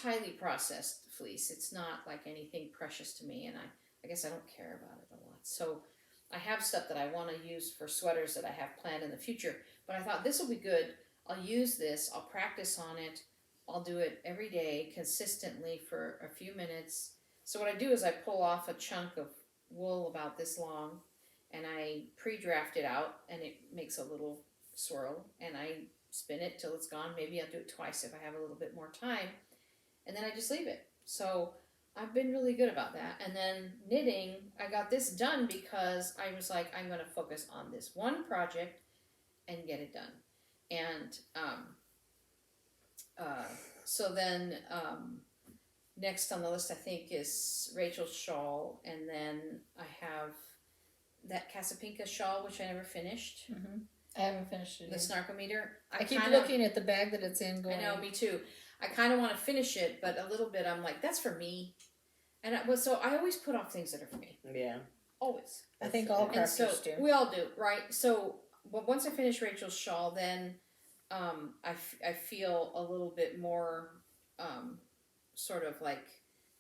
highly processed fleece. It's not like anything precious to me, and I guess I don't care about it a lot. So I have stuff that I want to use for sweaters that I have planned in the future, but I thought this will be good. I'll use this, I'll practice on it, I'll do it every day consistently for a few minutes. So what I do is I pull off a chunk of wool about this long, and I pre-draft it out, and it makes a little swirl, and I spin it till it's gone. Maybe I'll do it twice if I have a little bit more time, and then I just leave it. So I've been really good about that. And then knitting, I got this done because I was like, I'm going to focus on this one project and get it done. And so then next on the list, I think, is Rachel's shawl, and then I have that Casapinka shawl, which I never finished. I haven't finished it. The Snarkometer. I keep looking at the bag that it's in. Going, I know, me too. I kind of want to finish it, but a little bit I'm like, that's for me. And so I always put off things that are for me. Yeah. Always. I think all crafters do. We all do, right? So, but once I finish Rachel's shawl, then I feel a little bit more sort of like,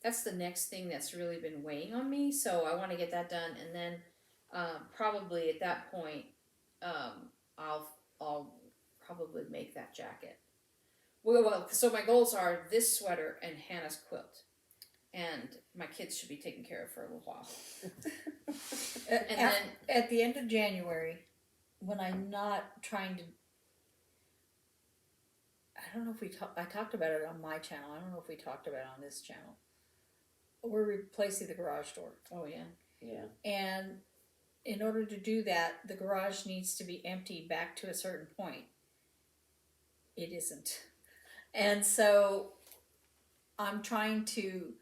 that's the next thing that's really been weighing on me. So I want to get that done, and then probably at that point, I'll probably make that jacket. Well, so my goals are this sweater and Hannah's quilt, and my kids should be taken care of for a little while. And then at the end of January, when I'm not trying to, I don't know if I talked about it on my channel. I don't know if we talked about it on this channel. We're replacing the garage door. Oh yeah. Yeah. And in order to do that, the garage needs to be empty back to a certain point. It isn't. And so I'm trying to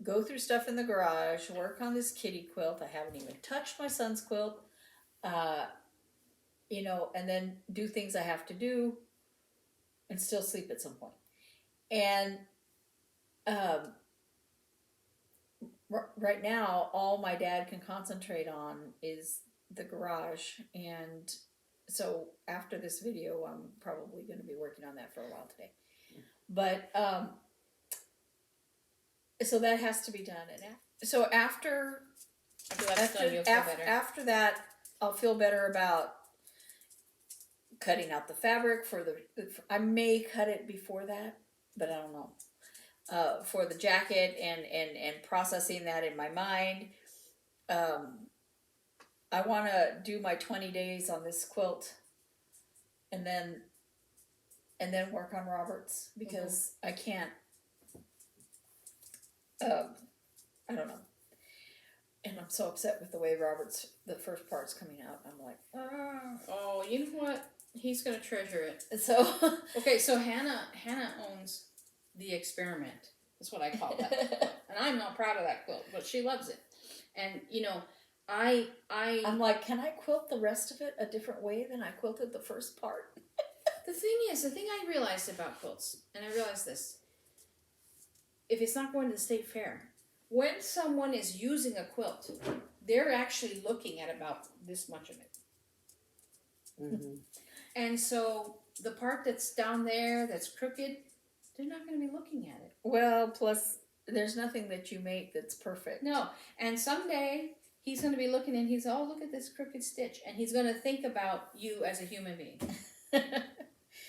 go through stuff in the garage, work on this kitty quilt. I haven't even touched my son's quilt. You know, and then do things I have to do and still sleep at some point. And right now, all my dad can concentrate on is the garage, and so after this video, I'm probably going to be working on that for a while today. But so that has to be done, and so after After that's done, you'll feel better. After that, I'll feel better about cutting out the fabric for the. I may cut it before that, but I don't know. For the jacket and processing that in my mind. I want to do my 20 days on this quilt, and then work on Robert's because I can't. I don't know. And I'm so upset with the way Robert's, the first part's coming out. I'm like, ah. Oh, you know what? He's gonna treasure it. So okay, so Hannah owns the experiment. That's what I call that quilt. And I'm not proud of that quilt, but she loves it. And you know, I'm like, can I quilt the rest of it a different way than I quilted the first part? The thing I realized about quilts, and I realized this, if it's not going to the state fair, when someone is using a quilt, they're actually looking at about this much of it. Mm-hmm. And so the part that's down there that's crooked, they're not going to be looking at it. Well, plus there's nothing that you make that's perfect. No, and someday he's going to be looking and he's, oh, look at this crooked stitch, and he's going to think about you as a human being.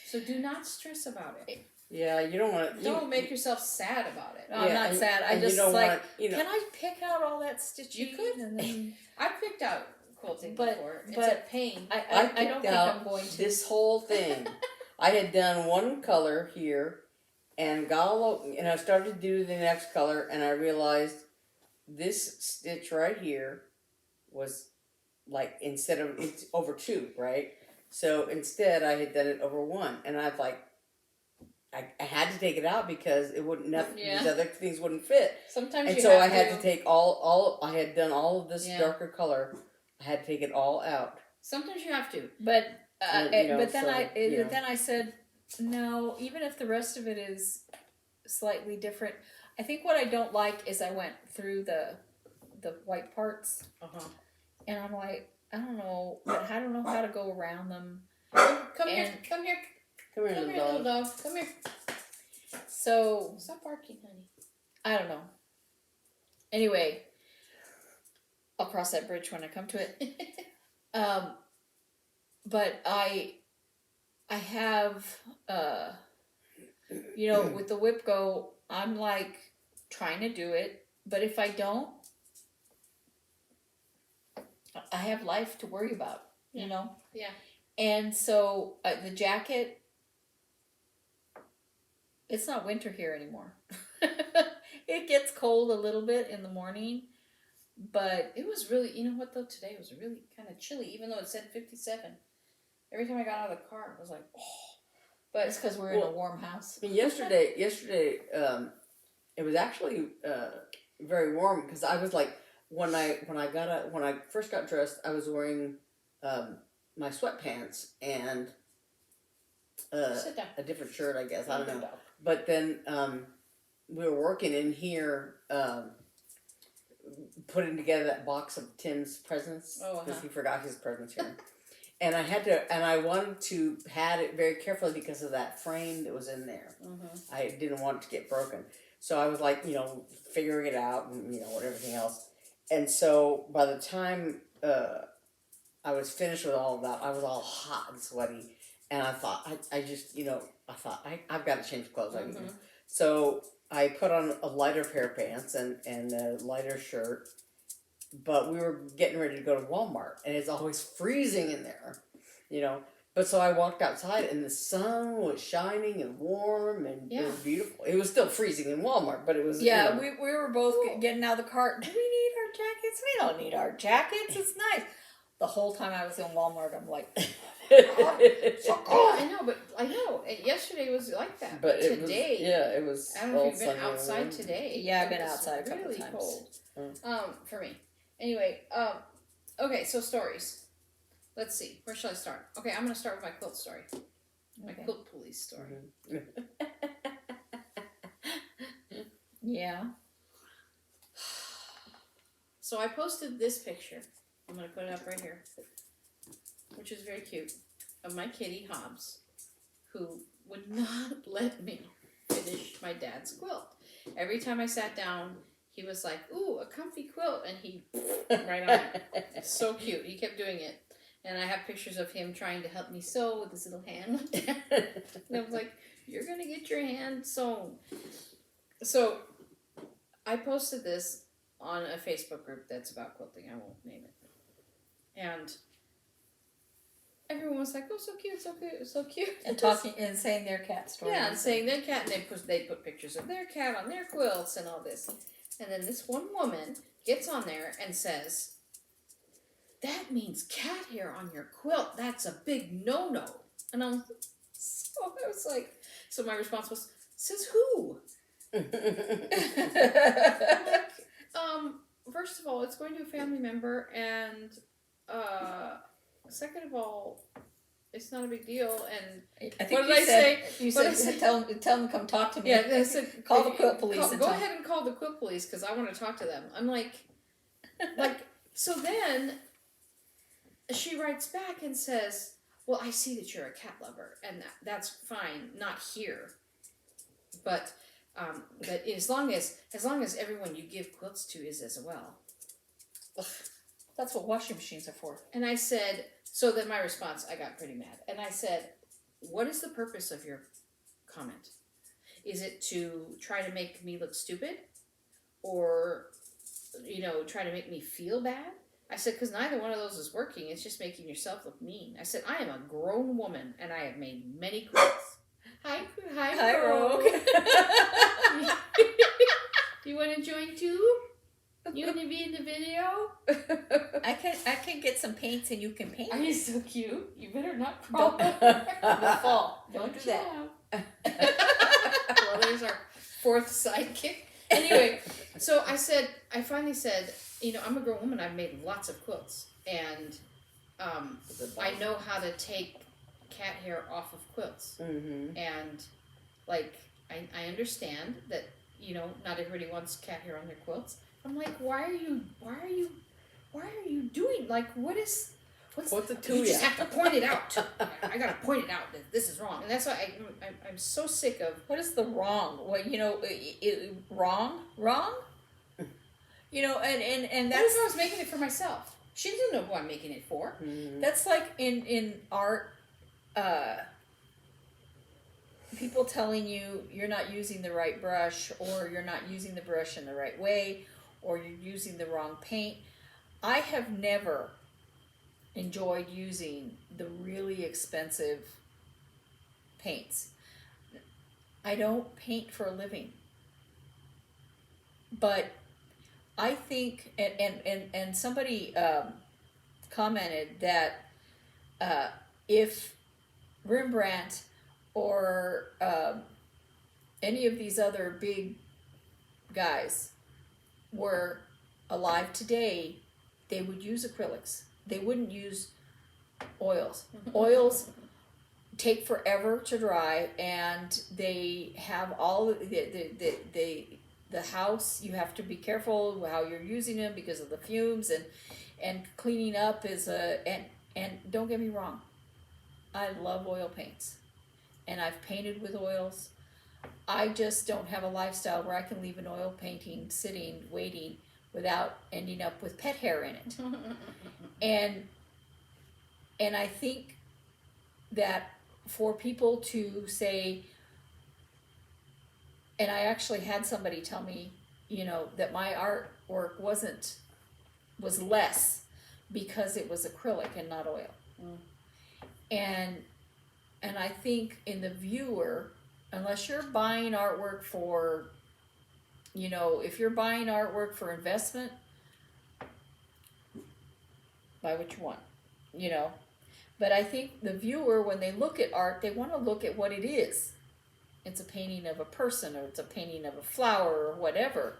So do not stress about it. Yeah, you don't want to. Don't make yourself sad about it. No, I'm not sad. I just like, can I pick out all that stitching? You could. And then... I picked out quilting before. It's but a pain. I don't think I'm going to. This whole thing. I had done one color here, and I started to do the next color, and I realized this stitch right here was like, instead of, it's over 2, right? So instead I had done it over 1, and I've like, I had to take it out because it wouldn't, these other things wouldn't fit. Sometimes and you so have I had to take all I had done all of this darker color. I had to take it all out. Sometimes you have to. But then so, then I said, no, even if the rest of it is slightly different, I think what I don't like is I went through the white parts, and I'm like, I don't know how to go around them. Come here, little dog. Come here. So stop barking, honey. I don't know. Anyway, I'll cross that bridge when I come to it. But I have, with the whip go, I'm like trying to do it, but if I don't, I have life to worry about, you know? Yeah. And so the jacket, it's not winter here anymore. It gets cold a little bit in the morning, but it was really, you know what though, today was really kind of chilly, even though it said 57. Every time I got out of the car, it was like, oh. But it's because we're in a warm house. Yesterday, it was actually very warm because I was like, when I first got dressed, I was wearing my sweatpants and a different shirt, I guess. I don't know. But then we were working in here, putting together that box of Tim's presents because he forgot his presents here. And I wanted to pad it very carefully because of that frame that was in there. I didn't want it to get broken. So I was like, figuring it out and, everything else. And so by the time I was finished with all of that, I was all hot and sweaty. And I thought, I've got to change clothes. So I put on a lighter pair of pants and a lighter shirt. But we were getting ready to go to Walmart, and it's always freezing in there, But so I walked outside, and the sun was shining and warm, and it was beautiful. It was still freezing in Walmart, but it was... Yeah, we were both getting out of the car. Do we need our jackets? We don't need our jackets. It's nice. The whole time I was in Walmart, I'm like... I know. Yesterday was like that. But today... it was... I don't know if you've been outside today. Yeah, I've been outside a couple times. Really cold. For me. Anyway, okay, so stories. Let's see. Where shall I start? Okay, I'm going to start with my quilt story. My quilt police story. Yeah. So I posted this picture. I'm going to put it up right here. Which is very cute. Of my kitty, Hobbs. Who would not let me finish my dad's quilt. Every time I sat down, he was like, "Ooh, a comfy quilt," and he right on it. It's so cute. He kept doing it, and I have pictures of him trying to help me sew with his little hand. And I was like, "You're gonna get your hand sewn." So I posted this on a Facebook group that's about quilting. I won't name it, and everyone was like, "Oh, so cute, so cute, so cute," And talking and saying their cat stories. Yeah, and saying their cat, and they put pictures of their cat on their quilts and all this. And then this one woman gets on there and says, "That means cat hair on your quilt. That's a big no-no." And I was like, so my response was, "Says who?" I'm like, first of all, it's going to a family member, and second of all, it's not a big deal. And I think what did I say? You What said, tell them to come talk to me. Yeah, I said, call the quilt police. Go ahead and call the quilt police because I want to talk to them. I'm like, so then she writes back and says, "Well, I see that you're a cat lover, and that's fine. Not here, but as long as everyone you give quilts to is as well." That's what washing machines are for. And I said, so then my response, I got pretty mad. And I said, "What is the purpose of your comment? Is it to try to make me look stupid? Or, try to make me feel bad?" I said, "Because neither one of those is working. It's just making yourself look mean." I said, "I am a grown woman, and I have made many quilts." Hi, Rogue. You want to join too? You want to be in the video? I can get some paints and you can paint. Are you so cute? You better not crawl. You'll fall. Don't do that. Well, there's our fourth sidekick. Anyway, so I finally said, I'm a grown woman. I've made lots of quilts, and I know how to take cat hair off of quilts. Mm-hmm. And I understand that not everybody wants cat hair on their quilts. I'm like, why are you doing, what's the to you just have to point it out. I gotta point it out that this is wrong, and that's why I'm so sick of. What is the wrong? Well, wrong. And That's that's. I was making it for myself. She doesn't know who I'm making it for. Mm-hmm. That's like in art. People telling you you're not using the right brush, or you're not using the brush in the right way, or you're using the wrong paint. I have never enjoyed using the really expensive paints. I don't paint for a living. But I think, and somebody commented that if Rembrandt or any of these other big guys were alive today, they would use acrylics. They wouldn't use oils. Oils take forever to dry, and they have all the house. You have to be careful how you're using them because of the fumes, and cleaning up is and don't get me wrong, I love oil paints. And I've painted with oils. I just don't have a lifestyle where I can leave an oil painting sitting, waiting, without ending up with pet hair in it. And I think that for people to say, and I actually had somebody tell me, that my artwork was less because it was acrylic and not oil. And I think in the viewer, unless you're buying artwork for, if you're buying artwork for investment, buy what you want, But I think the viewer, when they look at art, they want to look at what it is. It's a painting of a person, or it's a painting of a flower, or whatever.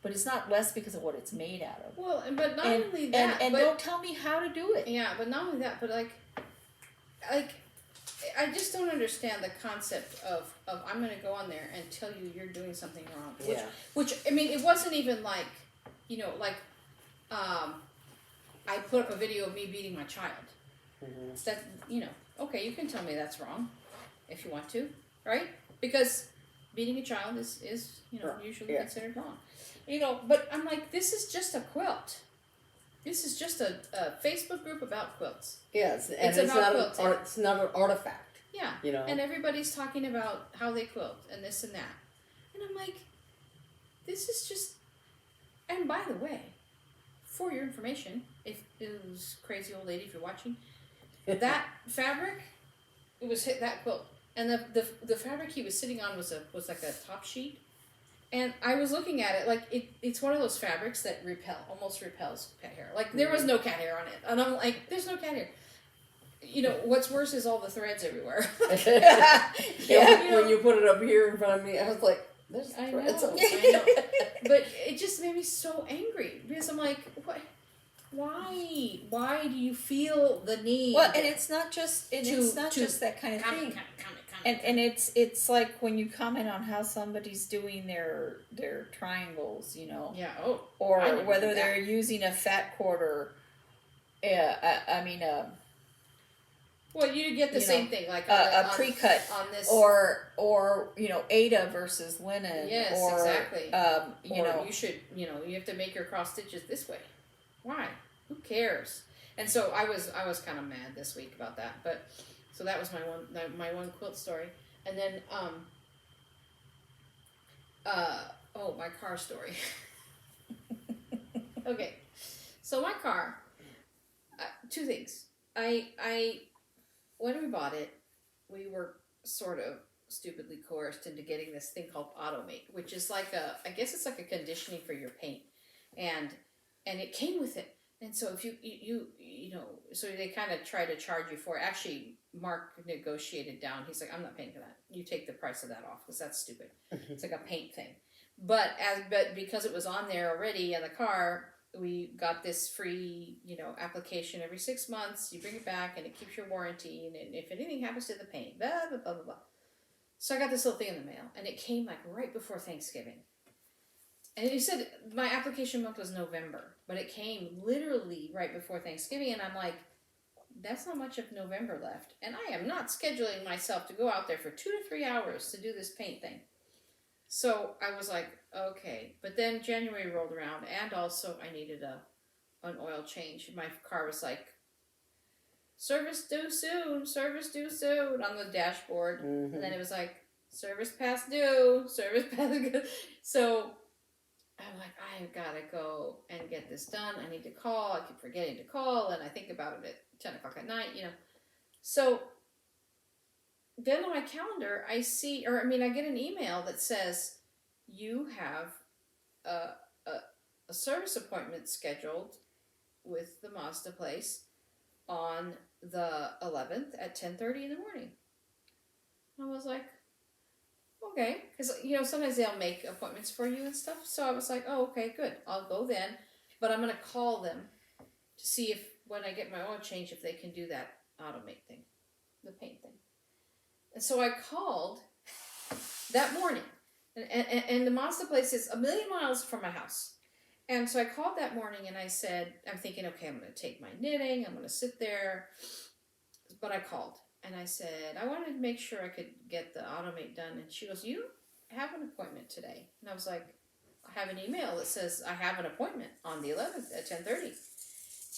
But it's not less because of what it's made out of. Well, but not only that, and but, don't tell me how to do it. Yeah, but not only that, but I just don't understand the concept of I'm going to go on there and tell you you're doing something wrong. Which I mean, it wasn't even I put up a video of me beating my child. Mm-hmm. That okay, you can tell me that's wrong if you want to, right? Because beating a child is usually Yeah. considered wrong. But I'm like, this is just a quilt. This is just a Facebook group about quilts. Yes, and It's about quilting. It's not an artifact. Yeah. And everybody's talking about how they quilt and this and that. And I'm like, this is just... And by the way, for your information, if it was crazy old lady, if you're watching, that fabric, it was that quilt. And the fabric he was sitting on was like a top sheet. And I was looking at it like it's one of those fabrics that almost repels cat hair. Like there was no cat hair on it. And I'm like, there's no cat hair. What's worse is all the threads everywhere. When you put it up here in front of me, I was like, there's threads. I know. But it just made me so angry because I'm like, what? Why do you feel the need? Well, and it's not just just that kind of thing. And it's like when you comment on how somebody's doing their triangles, Yeah. or whether they're using a fat quarter. Well, you get the same thing, like a pre-cut on this, or Ada versus linen. Yes, or, exactly. Or you should, you have to make your cross stitches this way. Why? Who cares? And so I was kind of mad this week about that, but so that was my one quilt story, and then my car story. Okay, so my car, two things. When we bought it, we were sort of stupidly coerced into getting this thing called Automate, which is like I guess it's like a conditioning for your paint, and it came with it. And so if you so they kind of try to charge you for it. Actually, Mark negotiated down. He's like, I'm not paying for that. You take the price of that off because that's stupid. It's like a paint thing. But because it was on there already in the car, we got this free, application every 6 months. You bring it back and it keeps your warranty. And if anything happens to the paint, blah, blah, blah, blah, blah. So I got this little thing in the mail and it came like right before Thanksgiving. And he said my application month was November, but it came literally right before Thanksgiving. And I'm like, that's not much of November left. And I am not scheduling myself to go out there for 2 to 3 hours to do this paint thing. So I was like, okay. But then January rolled around, and also I needed an oil change. My car was like, service due soon on the dashboard. Mm-hmm. And then it was like, service past due. So I'm like, I've got to go and get this done. I need to call. I keep forgetting to call, and I think about it at 10 o'clock at night, So then on my calendar, I get an email that says, you have a service appointment scheduled with the Mazda place on the 11th at 10:30 in the morning. I was like, okay, because sometimes they'll make appointments for you and stuff. So I was like, oh, okay, good, I'll go then. But I'm gonna call them to see if when I get my oil change, if they can do that Automate thing, the paint thing. And so I called that morning, and the Mazda place is 1,000,000 miles from my house. And so I called that morning and I said, I'm thinking, okay, I'm going to take my knitting, I'm going to sit there. But I called and I said, I wanted to make sure I could get the Automate done. And she goes, you have an appointment today. And I was like, I have an email that says I have an appointment on the 11th at 10:30.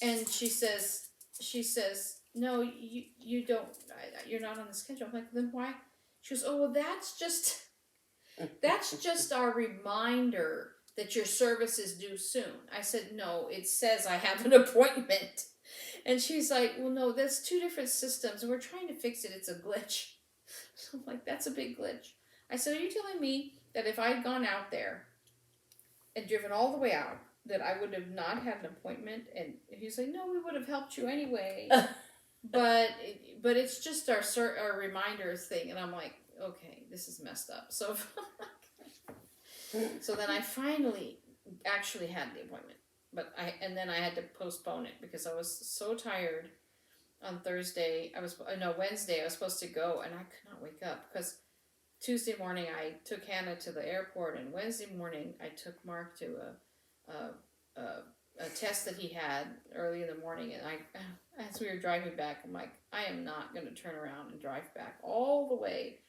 And she says, no, you don't, you're not on the schedule. I'm like, then why? She goes, oh, well, that's just our reminder that your service is due soon. I said, no, it says I have an appointment. And she's like, well, no, that's 2 different systems, and we're trying to fix it. It's a glitch. So I'm like, that's a big glitch. I said, are you telling me that if I'd gone out there and driven all the way out, that I would have not had an appointment? And he's like, no, we would have helped you anyway. But it's just our reminders thing. And I'm like, okay, this is messed up. So then I finally actually had the appointment. Then I had to postpone it because I was so tired on Wednesday I was supposed to go, and I could not wake up because Tuesday morning I took Hannah to the airport, and Wednesday morning I took Mark to a test that he had early in the morning, and as we were driving back, I'm like, I am not going to turn around and drive back all the way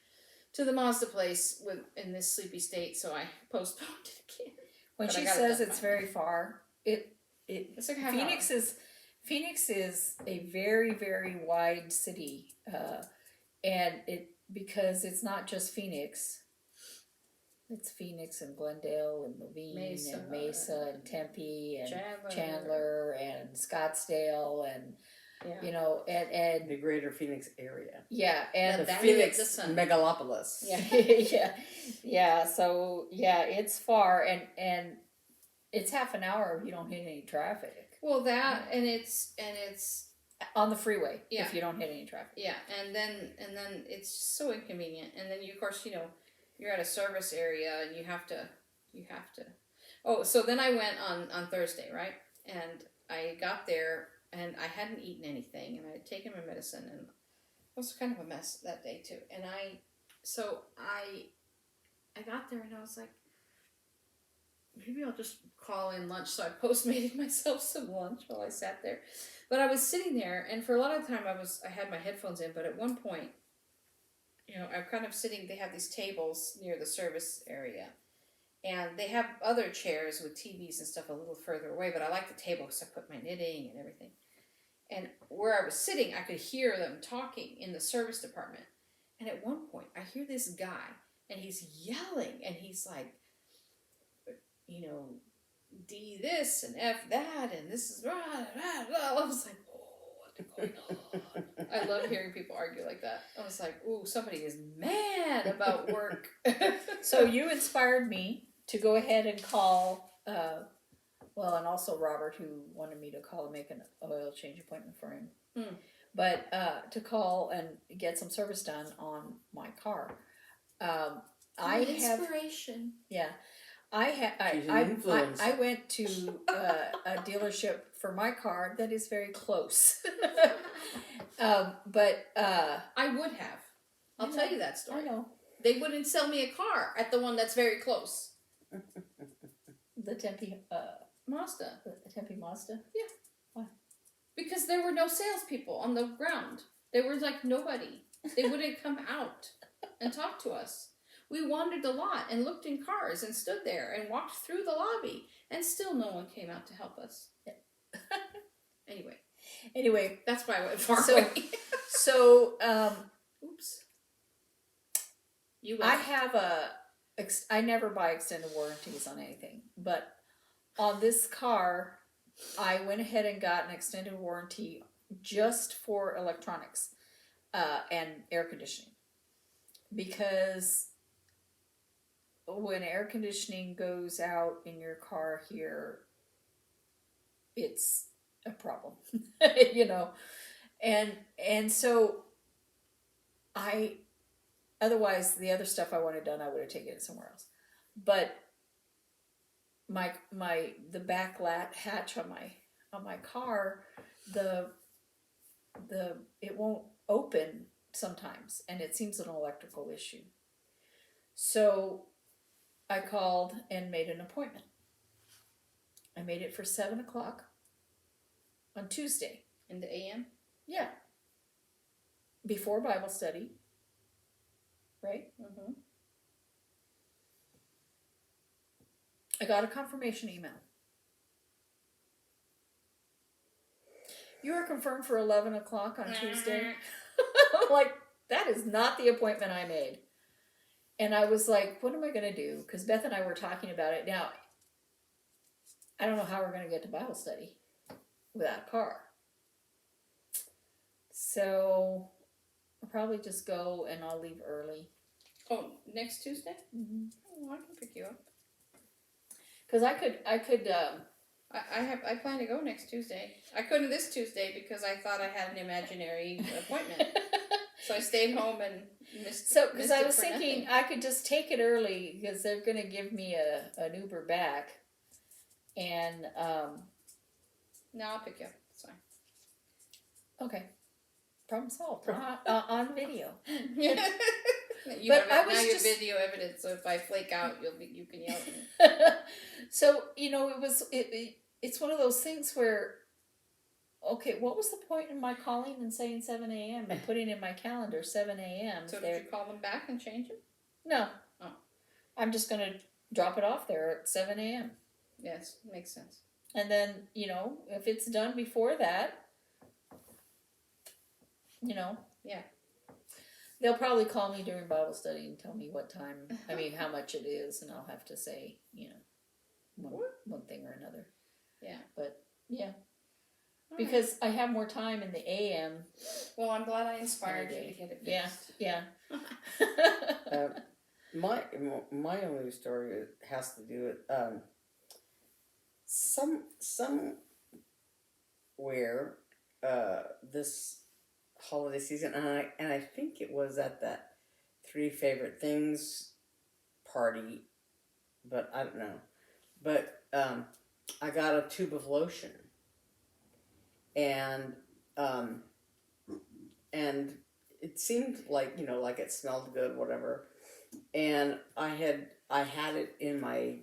to the Mazda place in this sleepy state, so I postponed it again. When But I she got it says done it's finally. very far, It's like half Phoenix hour. Phoenix is a very, very wide city, and because it's not just Phoenix. It's Phoenix and Glendale and Laveen and Mesa and Tempe and Chandler and Scottsdale and you know and the greater Phoenix area. yeah, and The Valley of Phoenix the Sun. megalopolis. yeah. So yeah, it's far and it's half an hour if you don't hit any traffic. Well, that and it's On the freeway, Yeah. if you don't hit any traffic. yeah, and then it's just so inconvenient. And then you, of course, you're at a service area and you have to. Oh, so then I went on Thursday, right? And I got there and I hadn't eaten anything and I had taken my medicine and it was kind of a mess that day too. And I got there and I was like, maybe I'll just call in lunch. So I postmated myself some lunch while I sat there. But I was sitting there, and for a lot of the time I had my headphones in, but at one point, I'm kind of sitting, they have these tables near the service area. And they have other chairs with TVs and stuff a little further away, but I like the table because I put my knitting and everything. And where I was sitting, I could hear them talking in the service department. And at one point, I hear this guy, and he's yelling, and he's like, D this and F that, and this is blah, blah, blah. I was like, oh, what's going on? I love hearing people argue like that. I was like, ooh, somebody is mad about work. So you inspired me to go ahead and call, and also Robert, who wanted me to call and make an oil change appointment for him. But to call and get some service done on my car. Inspiration. I went to a dealership for my car that is very close. But I would have. I'll tell you that story. I know. They wouldn't sell me a car at the one that's very close. The Tempe Mazda. The Tempe Mazda? Yeah. Why? Because there were no salespeople on the ground. There was like nobody. They wouldn't come out and talk to us. We wandered the lot and looked in cars and stood there and walked through the lobby, and still no one came out to help us. Yeah. Anyway, that's why I went far away. Oops. I have I never buy extended warranties on anything, but on this car, I went ahead and got an extended warranty just for electronics and air conditioning, because when air conditioning goes out in your car here, it's a problem, and so otherwise the other stuff I wanted done, I would have taken it somewhere else. But the back hatch on my car, it won't open sometimes, and it seems an electrical issue. So I called and made an appointment. I made it for 7:00 on Tuesday. In the AM? Yeah. Before Bible study. Right? Mm-hmm. I got a confirmation email. You are confirmed for 11:00 on Tuesday. I'm like, that is not the appointment I made. And I was like, what am I going to do? Because Beth and I were talking about it. Now, I don't know how we're going to get to Bible study without a car. So I'll probably just go and I'll leave early. Oh, next Tuesday? Mm-hmm. Oh, I can pick you up. Because I could. I plan to go next Tuesday. I couldn't this Tuesday because I thought I had an imaginary appointment. So I stayed home and missed. So, because I it was for thinking nothing. I could just take it early because they're going to give me an Uber back, and No, I'll pick you up. It's fine. okay, problem solved on video. You But have I was now your just- video evidence, so if I flake out, you can yell at me. So it's one of those things where okay, what was the point in my calling and saying 7 a.m. and putting in my calendar 7 a.m.? So did you call them back and change it? No. Oh. I'm just going to drop it off there at 7 a.m. Yes, makes sense. And then, you know, if it's done before that, you know. Yeah. They'll probably call me during Bible study and tell me what time, I mean, how much it is, and I'll have to say, you know, one thing or another. Yeah. But, yeah. All Because I have more time in the AM. Well, I'm glad I inspired you to get it fixed. Yeah. My only story has to do with somewhere this holiday season, and I think it was at that 3 Favorite Things party, but I don't know. But I got a tube of lotion, and it seemed like, you know, like it smelled good, whatever. And I had it in my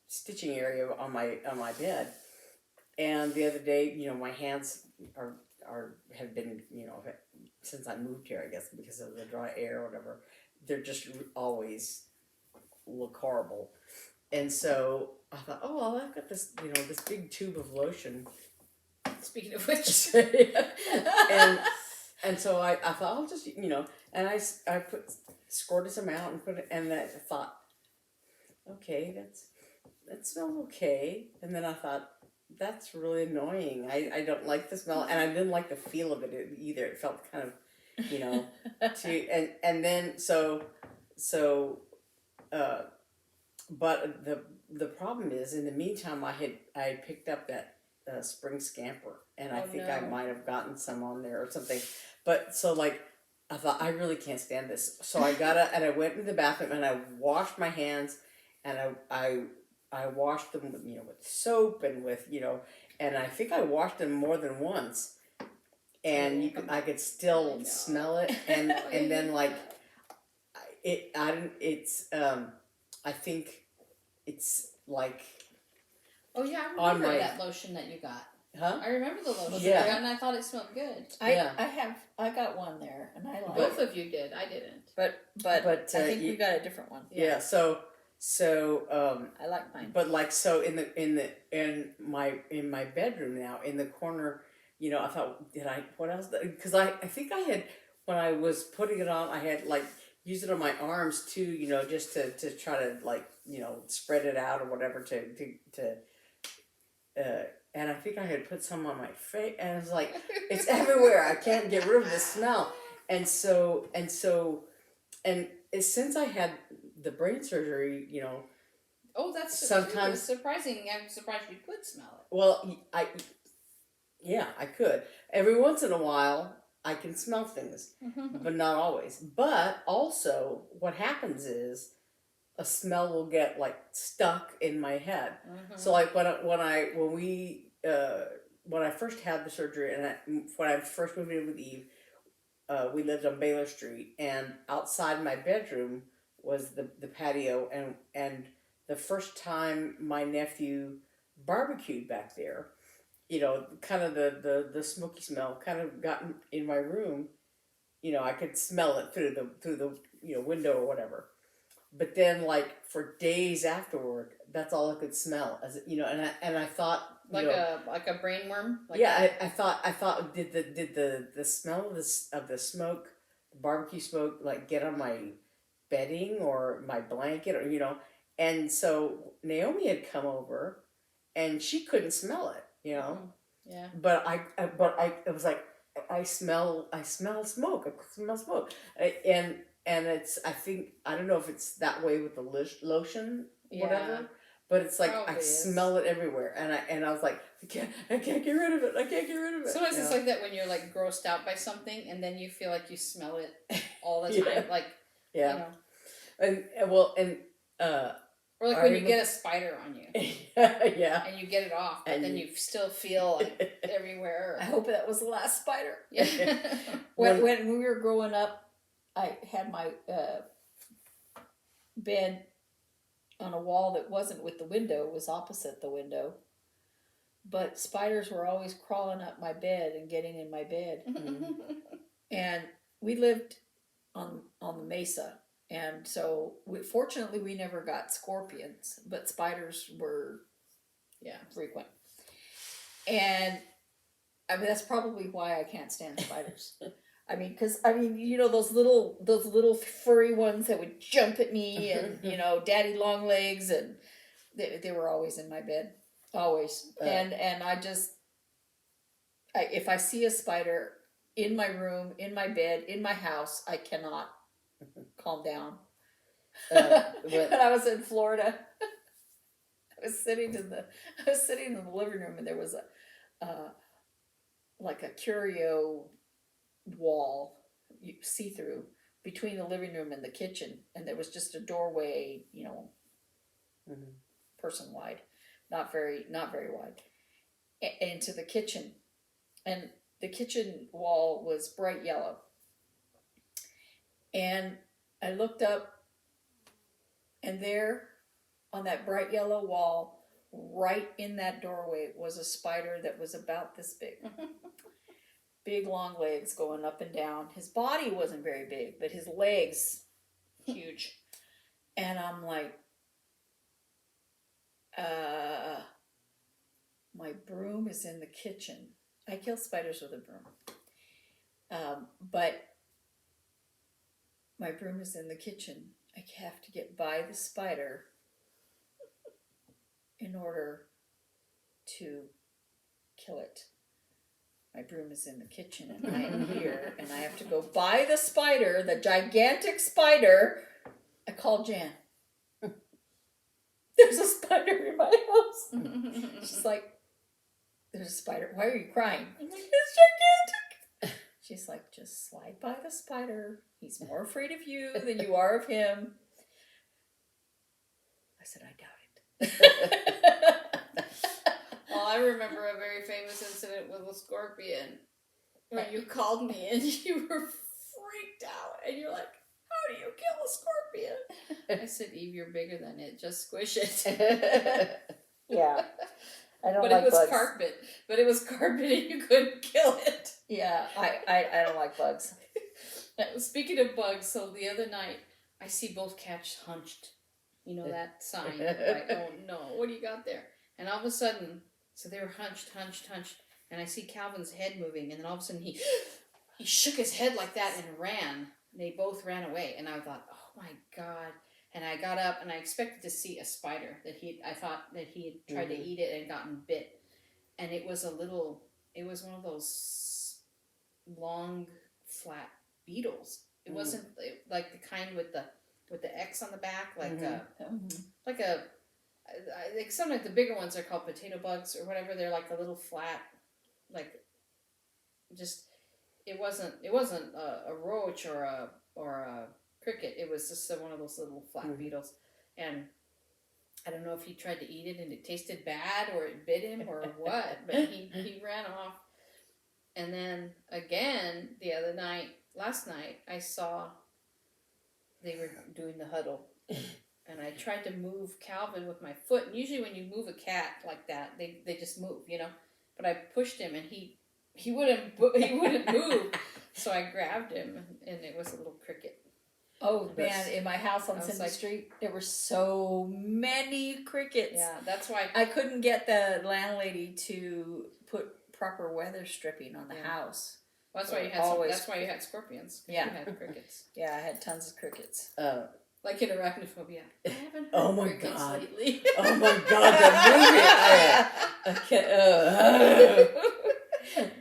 stitching area on my bed. And the other day, you know, my hands have been, you know, since I moved here, I guess, because of the dry air or whatever, they're just always look horrible. And so I thought, oh, well, I've got this, you know, this big tube of lotion. Speaking of which. and so I thought, I'll just, you know, and I squirted some out and put it, and I thought, okay, that smells okay. And then I thought, that's really annoying. I don't like the smell, and I didn't like the feel of it either. It felt kind of, you know, and then but the problem is, in the meantime, I picked up that spring scamper, and I think I might have gotten some on there or something. But so, like, I thought, I really can't stand this. So I and I went into the bathroom and I washed my hands, and I washed them with, you know, with soap and with, you know, and I think I washed them more than once, and I could still smell it, and then, like, I think it's like, oh yeah, I remember that lotion that you got. Huh? I remember the lotion you got, and I thought it smelled good. I got one there, and I like Both of you did. I didn't. But I think we got a different one. Yeah. So I like mine. But, like, so in my bedroom now, in the corner, you know, I thought, what else? Because I think I had, when I was putting it on, I had, like, used it on my arms too, you know, just to try to, like, you know, spread it out or whatever and I think I had put some on my face, and I was like, it's everywhere. I can't get rid of the smell. And since I had the brain surgery, you know. Oh, that's sometimes surprising. I'm surprised you could smell it. Well, I could. Every once in a while, I can smell things, but not always. But also, what happens is, a smell will get, like, stuck in my head. So, like, when I first had the surgery, and when I first moved in with Eve, we lived on Baylor Street, and outside my bedroom was the patio, and the first time my nephew barbecued back there, you know, kind of the smoky smell kind of got in my room. You know, I could smell it through the you know, window or whatever. But then, like, for days afterward, that's all I could smell, as you know, and I thought, like a brain worm. Like I thought did the smell of the smoke, the barbecue smoke, like, get on my bedding or my blanket, or, you know. And so Naomi had come over, and she couldn't smell it, you know. Yeah. But it was like, I smell smoke. I smell smoke, and it's, I don't know if it's that way with the lotion, whatever. But it's like, probably I smell it everywhere, and I was like, I can't get rid of it. I can't get rid of it. Sometimes it's like that when you're, like, grossed out by something, and then you feel like you smell it all the time, like, you know. Or like when you get a spider on you. Yeah. And you get it off, but then you still feel, like, everywhere. I hope that was the last spider. Yeah. when we were growing up, I had my bed on a wall that wasn't with the window, was opposite the window. but spiders were always crawling up my bed and getting in my bed. And we lived on the mesa, and so fortunately we never got scorpions, but spiders were frequent. And I mean, that's probably why I can't stand spiders. I mean, because you know, those little furry ones that would jump at me, and you know, daddy long legs, and they were always in my bed, always. And I just, if I see a spider in my room, in my bed, in my house, I cannot calm down. When I was in Florida, I was sitting in the living room, and there was like a curio wall, see-through, between the living room and the kitchen, and there was just a doorway, you know, person wide, not very wide, into the kitchen, and the kitchen wall was bright yellow, and I looked up, and there on that bright yellow wall, right in that doorway, was a spider that was about this big. Big long legs going up and down. His body wasn't very big, but his legs huge. And I'm like, my broom is in the kitchen. I kill spiders with a broom. But my broom is in the kitchen. I have to get by the spider in order to kill it. My broom is in the kitchen, and I am here, and I have to go by the spider, the gigantic spider. I called Jan. There's a spider in my house. She's like, there's a spider. Why are you crying? I'm like, it's gigantic. She's like, just slide by the spider. He's more afraid of you than you are of him. I said, I doubt it. Well, I remember a very famous incident with a scorpion where you called me and you were freaked out, and you're like, how do you kill a scorpion? I said, Eve, you're bigger than it. Just squish it. Yeah. I don't but like it was bugs. carpet. But it was carpet and you couldn't kill it. Yeah, I don't like bugs. Speaking of bugs, so the other night, I see both cats hunched. You know that sign. Like, oh no, what do you got there? And all of a sudden, so they were hunched, and I see Calvin's head moving, and then all of a sudden he shook his head like that and ran. They both ran away, and I thought, oh my God. And I got up, and I expected to see a spider I thought that he had tried to eat it and gotten bit. And it was one of those long, flat beetles. It wasn't like the kind with the X on the back, like like sometimes the bigger ones are called potato bugs or whatever. They're like a little flat, like just it wasn't a roach or a cricket. It was just one of those little flat beetles, and I don't know if he tried to eat it and it tasted bad or it bit him or what, but he ran off. And then again last night I saw they were doing the huddle. And I tried to move Calvin with my foot. And usually when you move a cat like that, they just move, you know. But I pushed him, and he wouldn't move. So I grabbed him, and it was a little cricket. Oh man! In my house on Cindy Street, there were so many crickets. Yeah, that's why I couldn't get the landlady to put proper weather stripping on the house. Well, that's why you had scorpions. Yeah, you had crickets. Yeah, I had tons of crickets. Like in Arachnophobia. I haven't heard crickets lately. Oh my God, that movie! I can't.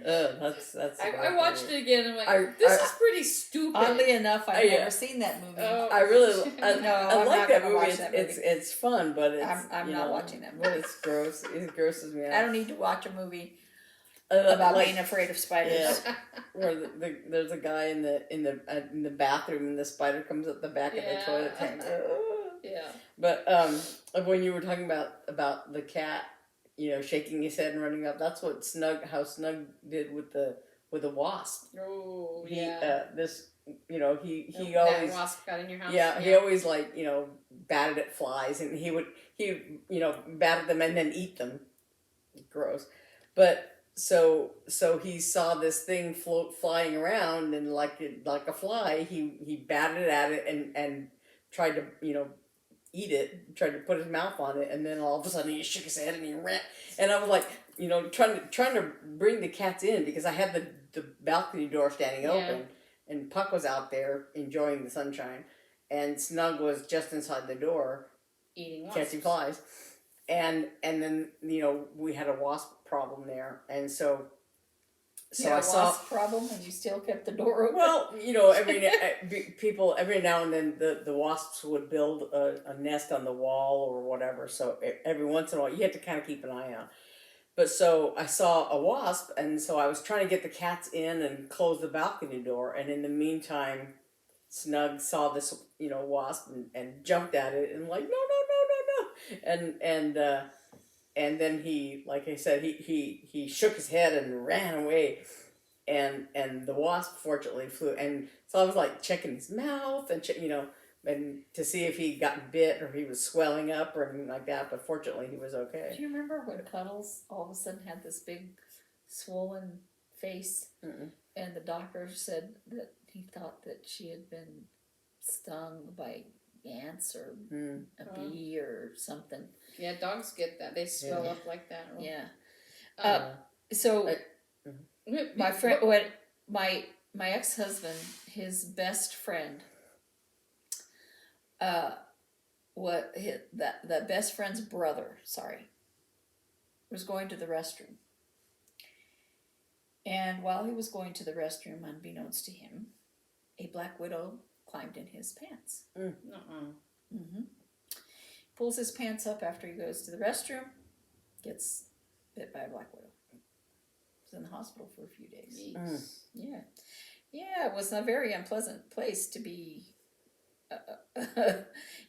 That's. I watched it again. And I'm like, this is pretty stupid. Oddly enough, I've never seen that movie. I really, I like that movie. It's fun, but I'm not watching that movie. But it's gross. It grosses me out. I don't need to watch a movie about being afraid of spiders. Yeah. Where there's a guy in the bathroom and the spider comes up the back of the toilet tank. Yeah. But when you were talking about the cat, you know, shaking his head and running up, that's what how Snug did with the wasp. Oh, He that always wasp got in your house. Yeah, he always batted at flies, and he batted them and then eat them. gross. But so he saw this thing flying around, and like a fly, he batted at it and tried to eat it, tried to put his mouth on it, and then all of a sudden he shook his head and he ran. And I was like, trying to bring the cats in because I had the balcony door standing open, and Puck was out there enjoying the sunshine, and Snug was just inside the door eating wasps. catching flies, and then we had a wasp problem there, and so I saw wasp problem, and you still kept the door open. Well, every now and then the wasps would build a nest on the wall or whatever. So every once in a while, you have to kind of keep an eye out. But so I saw a wasp, and so I was trying to get the cats in and close the balcony door. And in the meantime, Snug saw this wasp and jumped at it and like no, and then he, like I said, he shook his head and ran away. And the wasp fortunately flew, and so I was like checking his mouth and and to see if he got bit or he was swelling up or anything like that. But fortunately, he was okay. Do you remember when Cuddles all of a sudden had this big swollen face, and the doctor said that he thought that she had been stung by ants or a bee or something? Yeah, dogs get that. They swell up like that. Yeah. My friend, my ex-husband, his best friend, the best friend's brother, was going to the restroom. And while he was going to the restroom, unbeknownst to him, a black widow climbed in his pants. Pulls his pants up after he goes to the restroom, gets bit by a black widow. In the hospital for a few days. Yeah, it was a very unpleasant place to be.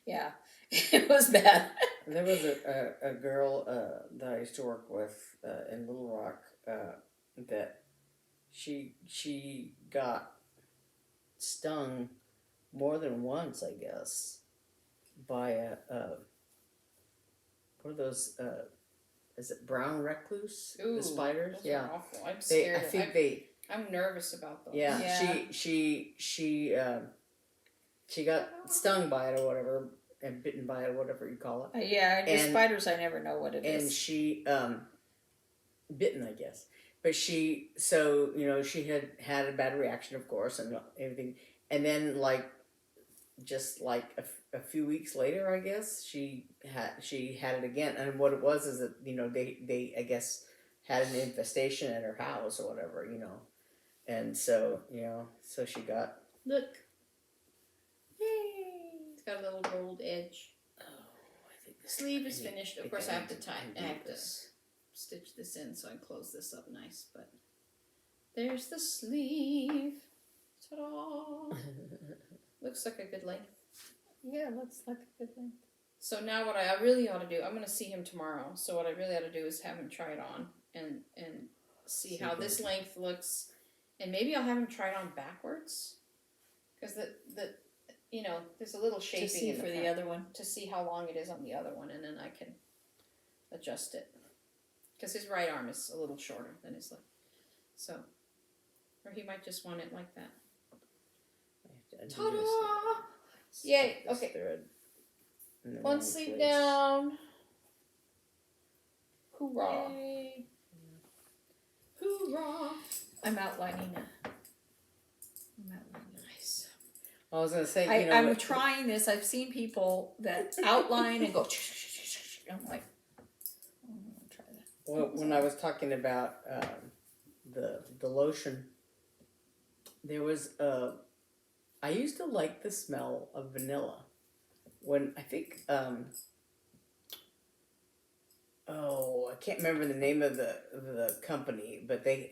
Yeah, it was bad. There was a girl that I used to work with in Little Rock that she got stung more than once, I guess, by a what are those? Is it brown recluse? Ooh, the spiders? Those are awful. I'm scared. I'm nervous about those. Yeah. She got stung by it or whatever, and bitten by it or whatever you call it. Spiders, I never know what it is. And she bitten, I guess. But she had a bad reaction, of course, and everything. And then just a few weeks later, I guess she had it again, and what it was is that they I guess had an infestation at her house or whatever, and so so she got look. Yay! It's got a little gold edge. Oh, I think the sleeve is finished. Of course, I have to stitch this in so I can close this up nice. But there's the sleeve. Ta-da! Looks like a good length. Yeah, looks like a good length. So now what I really ought to do, I'm going to see him tomorrow. So what I really ought to do is have him try it on and see how this length looks. And maybe I'll have him try it on backwards. Because there's a little shaping to see in for the the other one. To see how long it is on the other one. And then I can adjust it. Because his right arm is a little shorter than his left. So, or he might just want it like that. Ta-da! Yay! Okay. One sleeve down. Hoorah! Yay. Hoorah! I'm outlining it. Nice. I was gonna say, I'm trying this. I've seen people that outline and go. I'm like, I'm gonna try that. Well, when I was talking about the lotion, there was I used to like the smell of vanilla. When I think I can't remember the name of the company, but they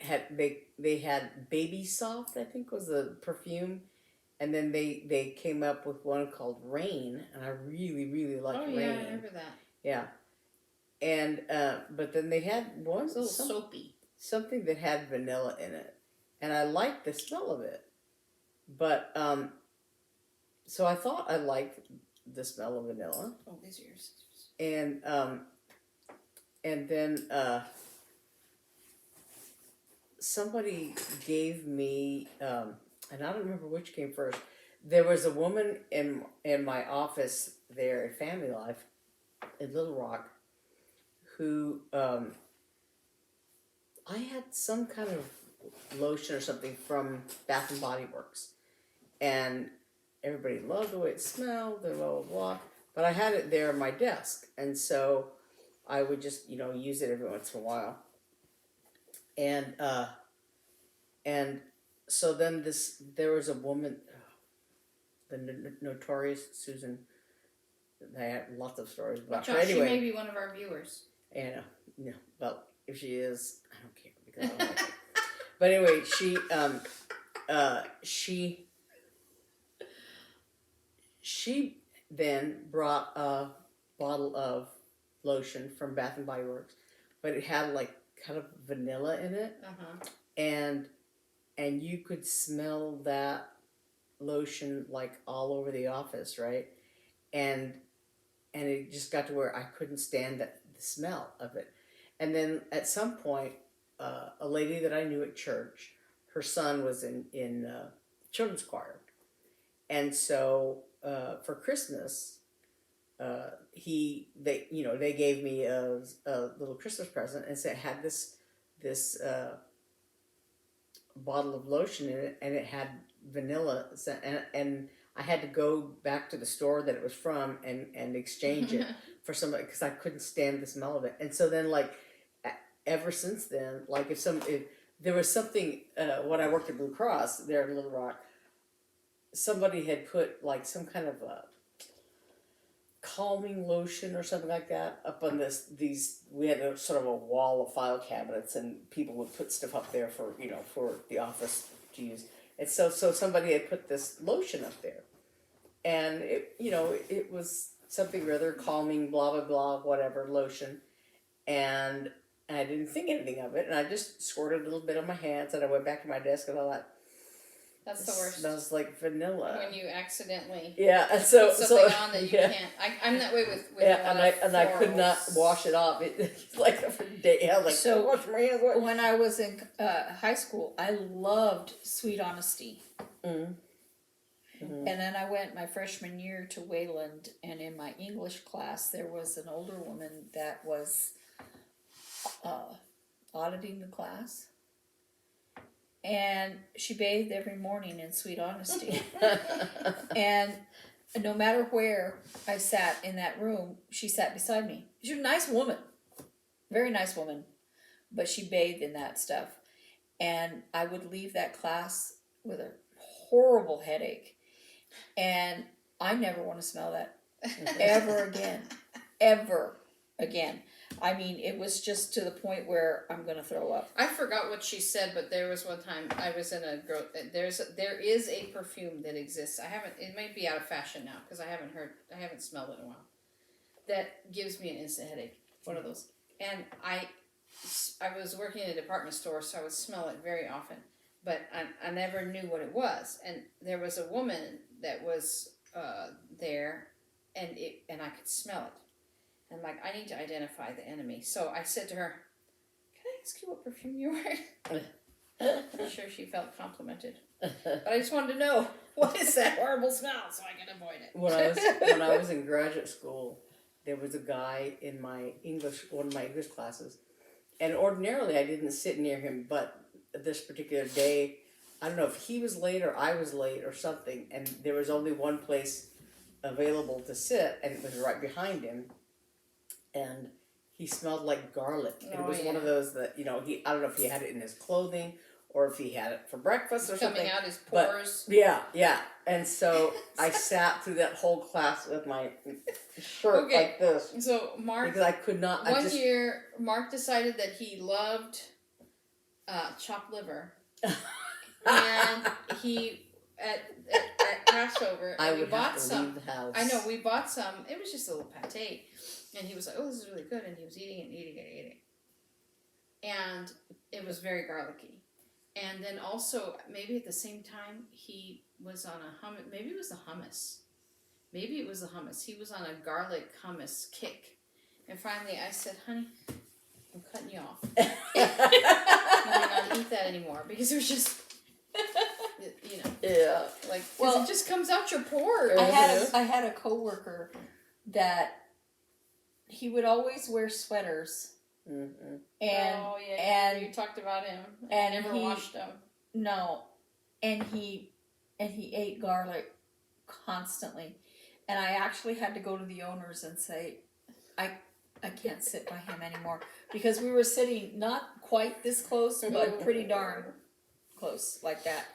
had Baby Soft, I think was the perfume, and then they came up with one called Rain, and I really, really liked Rain. Oh yeah, I remember that. Yeah. And but then they had one it's a little soapy. Something that had vanilla in it. And I liked the smell of it. But so I thought I liked the smell of vanilla. Oh, these are yours. And then somebody gave me, and I don't remember which came first. There was a woman in my office there at Family Life in Little Rock who I had some kind of lotion or something from Bath and Body Works, and everybody loved the way it smelled and blah blah blah. But I had it there on my desk, and so I would just use it every once in a while. And so then there was a woman, the notorious Susan. I have lots of stories about her. Anyway, she may be one of our viewers. No, but if she is, I don't care because I don't like her. But anyway, she then brought a bottle of lotion from Bath and Body Works, but it had like kind of vanilla in it, and you could smell that lotion like all over the office, right? And it just got to where I couldn't stand the smell of it. And then at some point, a lady that I knew at church, her son was in children's choir, and so for Christmas, they gave me a little Christmas present, and so it had this bottle of lotion in it, and it had vanilla, and I had to go back to the store that it was from and exchange it for somebody because I couldn't stand the smell of it. And so then, like, ever since then, like if there was something when I worked at Blue Cross there in Little Rock, somebody had put like some kind of a calming lotion or something like that up on we had a sort of a wall of file cabinets, and people would put stuff up there for the office to use. And so somebody had put this lotion up there, and it was something rather calming, blah blah blah, whatever lotion, and I didn't think anything of it, and I just squirted a little bit on my hands, and I went back to my desk and I thought, that's the worst. Smells like vanilla. When you accidentally and so put something on that you can't. I'm that way with I could not wash it off. It's like every day. I was like, so wash my hands. When I was in high school, I loved Sweet Honesty. Mm-hmm. And then I went my freshman year to Wayland, and in my English class, there was an older woman that was auditing the class. And she bathed every morning in Sweet Honesty. And no matter where I sat in that room, she sat beside me. She was a nice woman. Very nice woman. But she bathed in that stuff. And I would leave that class with a horrible headache. And I never want to smell that ever again. Ever again. I mean, it was just to the point where I'm going to throw up. I forgot what she said, but there was one time I was in there is a perfume that exists. It might be out of fashion now because I haven't smelled it in a while. That gives me an instant headache. One of those. And I was working in a department store, so I would smell it very often. But I never knew what it was. And there was a woman that was there, and I could smell it. And like, I need to identify the enemy. So I said to her, "Can I ask you what perfume you wear?" I'm sure she felt complimented. But I just wanted to know, what is that horrible smell so I can avoid it. When I was in graduate school, there was a guy in one of my English classes. And ordinarily I didn't sit near him, but this particular day, I don't know if he was late or I was late or something, and there was only one place available to sit, and it was right behind him. And he smelled like garlic. And it was one of those that, I don't know if he had it in his clothing or if he had it for breakfast or something. Coming out his pores. But, yeah. And so I sat through that whole class with my shirt like this. So Mark, because I could not. One year, Mark decided that he loved chopped liver. And he, at Passover, we bought some. Leave the house. I know, we bought some. It was just a little pate. And he was like, "Oh, this is really good." And he was eating it. And it was very garlicky. And then also, maybe at the same time, he was on a hummus. Maybe it was the hummus. He was on a garlic hummus kick. And finally, I said, "Honey, I'm cutting you off. You might not eat that anymore because it was just, you know, Yeah. like, Well, it just comes out your pores. I had a coworker that he would always wear sweaters. Mm-hmm. And oh yeah, and you talked about him. and never he- washed them. no, and he ate garlic constantly, and I actually had to go to the owners and say, I can't sit by him anymore because we were sitting not quite this close, but pretty darn close like that.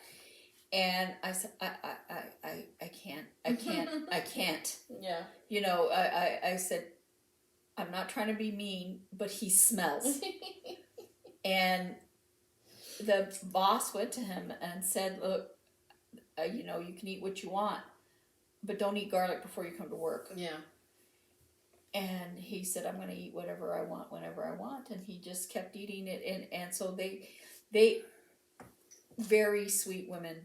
And I said, I can't. Yeah. You know, I said, I'm not trying to be mean, but he smells. And the boss went to him and said, look, you know, you can eat what you want, but don't eat garlic before you come to work. Yeah. And he said, I'm going to eat whatever I want, whenever I want. And he just kept eating it. And so they, very sweet women,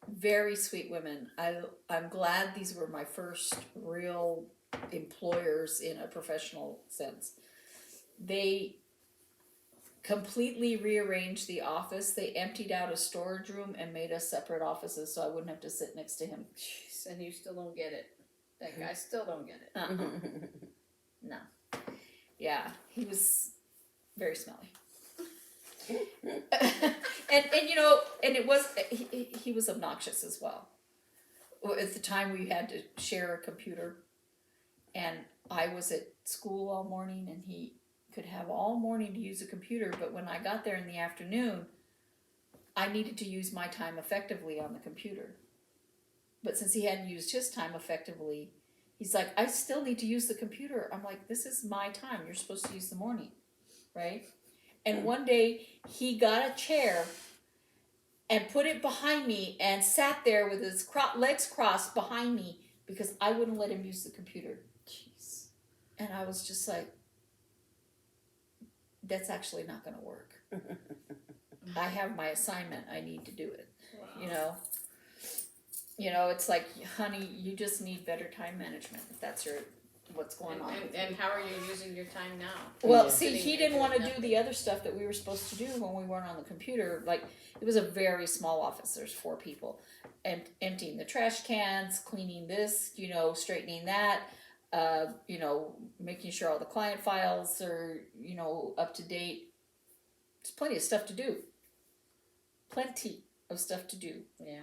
very sweet women. I'm glad these were my first real employers in a professional sense. They completely rearranged the office. They emptied out a storage room and made us separate offices so I wouldn't have to sit next to him. Jeez, and you still don't get it. That guy still don't get it. No. Yeah, he was very smelly. and you know, and it was he was obnoxious as well. At the time we had to share a computer, and I was at school all morning, and he could have all morning to use a computer, but when I got there in the afternoon, I needed to use my time effectively on the computer. But since he hadn't used his time effectively, he's like, I still need to use the computer. I'm like, this is my time. You're supposed to use the morning, right? And one day he got a chair and put it behind me and sat there with his legs crossed behind me because I wouldn't let him use the computer. Jeez. And I was just like, that's actually not going to work. I have my assignment. I need to do it. Wow. You know, it's like, honey, you just need better time management. If that's what's going on. And how are you using your time now? Well, Yeah. see, he didn't want to do the other stuff that we were supposed to do when we weren't on the computer. Like, it was a very small office. There's 4 people. And emptying the trash cans, cleaning this, you know, straightening that, you know, making sure all the client files are, you know, up to date. There's plenty of stuff to do. Plenty of stuff to do. Yeah.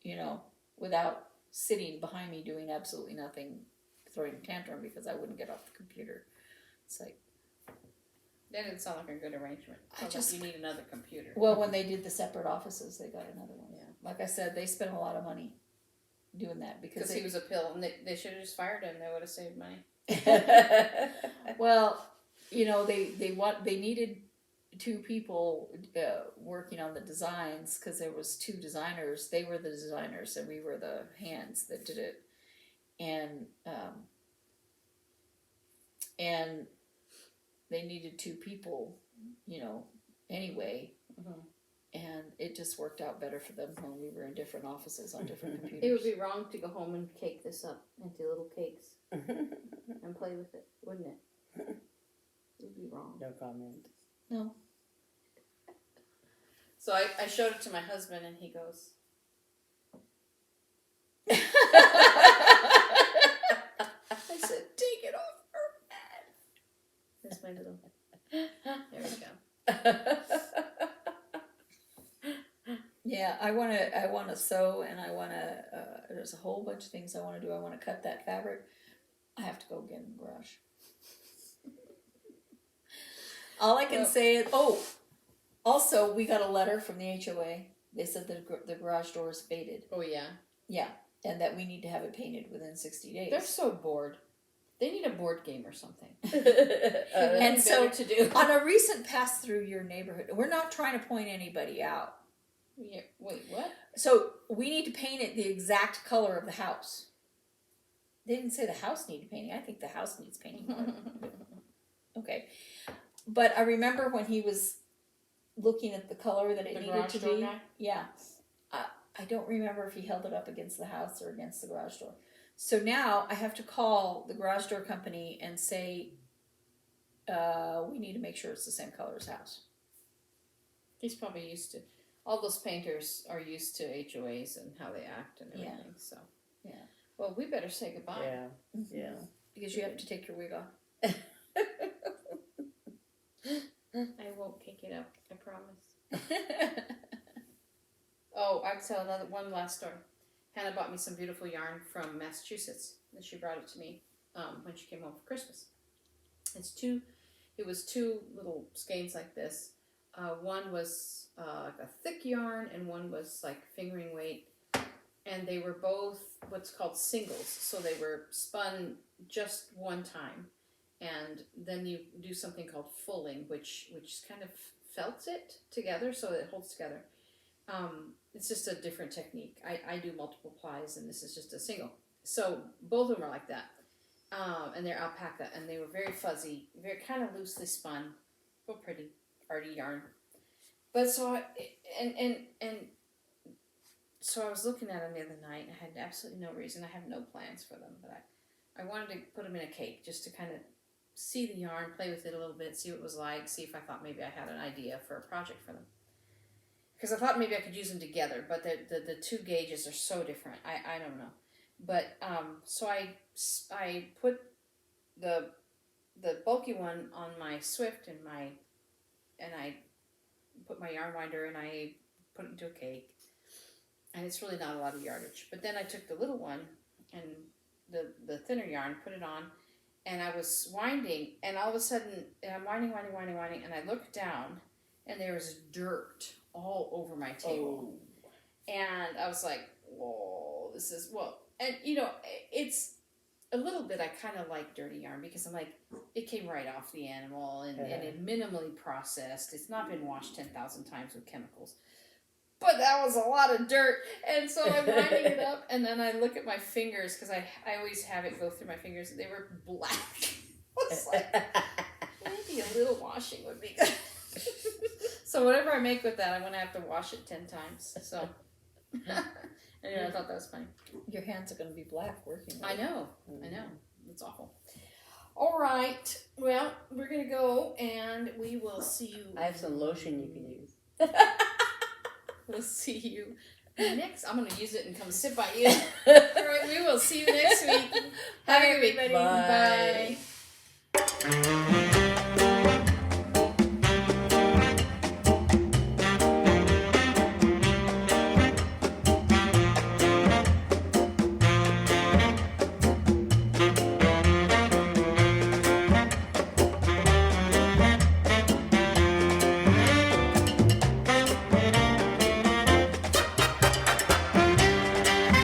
You know, without sitting behind me doing absolutely nothing, throwing a tantrum because I wouldn't get off the computer. It's like, That didn't sound like a good arrangement. You need another computer. well, when they did the separate offices, they got another one. Yeah. Like I said, they spent a lot of money doing that Because because he was a pill, and they should have just fired him. They would have saved money. well, you know, they needed 2 people working on the designs because there was 2 designers. They were the designers and we were the hands that did it. And they needed 2 people, you know, anyway. Mm-hmm. And it just worked out better for them when we were in different offices on different computers. It would be wrong to go home and cake this up into little cakes and play with it, wouldn't it? It would be wrong. No comment. No. So I showed it to my husband, and he goes, I said, take it off her head. That's my little. There we go. Yeah, I want to sew, and I want to, there's a whole bunch of things I want to do. I want to cut that fabric. I have to go get in the garage. All I can say is, also, we got a letter from the HOA. They said the garage door is faded. Oh, yeah. Yeah, and that we need to have it painted within 60 days. They're so bored. They need a board game or something. And so, to do. on a recent pass through your neighborhood, we're not trying to point anybody out. Yeah, wait, what? So, we need to paint it the exact color of the house. They didn't say the house needed painting. I think the house needs painting more. Okay. But I remember when he was looking at the color that it The needed garage to door be. guy? Yeah. I don't remember if he held it up against the house or against the garage door. So now I have to call the garage door company and say, we need to make sure it's the same color as house. He's probably used to. All those painters are used to HOAs and how they act and everything. Yeah. So. Yeah. Well, we better say goodbye. Yeah. Yeah. Because you have to take your wig off. I won't kick it up. I promise. Oh, I'll tell one last story. Hannah bought me some beautiful yarn from Massachusetts, and she brought it to me when she came home for Christmas. It was two little skeins like this. One was like a thick yarn, and one was like fingering weight. And they were both what's called singles, so they were spun just one time. And then you do something called fulling, which kind of felts it together so that it holds together. It's just a different technique. I do multiple plies, and this is just a single. So both of them are like that. And they're alpaca, and they were very fuzzy, very kind of loosely spun, real pretty, arty yarn. But so so I was looking at them the other night, and I had absolutely no reason. I have no plans for them, but I wanted to put them in a cake just to kind of see the yarn, play with it a little bit, see what it was like, see if I thought maybe I had an idea for a project for them. Because I thought maybe I could use them together, but the two gauges are so different. I don't know. But so I put the bulky one on my Swift and I put my yarn winder and I put it into a cake. And it's really not a lot of yardage. But then I took the little one and the thinner yarn, put it on, and I was winding, and all of a sudden, I'm winding, and I looked down, and there was dirt all over my table. Oh. And I was like, whoa, this is, well, and it's a little bit, I kind of like dirty yarn, because I'm like, it came right off the animal, and it minimally processed. It's not been washed 10,000 times with chemicals. But that was a lot of dirt, and so I'm winding it up, and then I look at my fingers, because I always have it go through my fingers, and they were black. I was like, maybe a little washing would be good. So whatever I make with that, I'm going to have to wash it 10 times, so. Anyway, I thought that was funny. Your hands are going to be black working. I know. It's awful. All right, well, we're going to go, and we will see you. I have some lotion you can use. We'll see you next. I'm going to use it and come sit by you. All right, we will see you next week. Have a good week. Bye. Bye.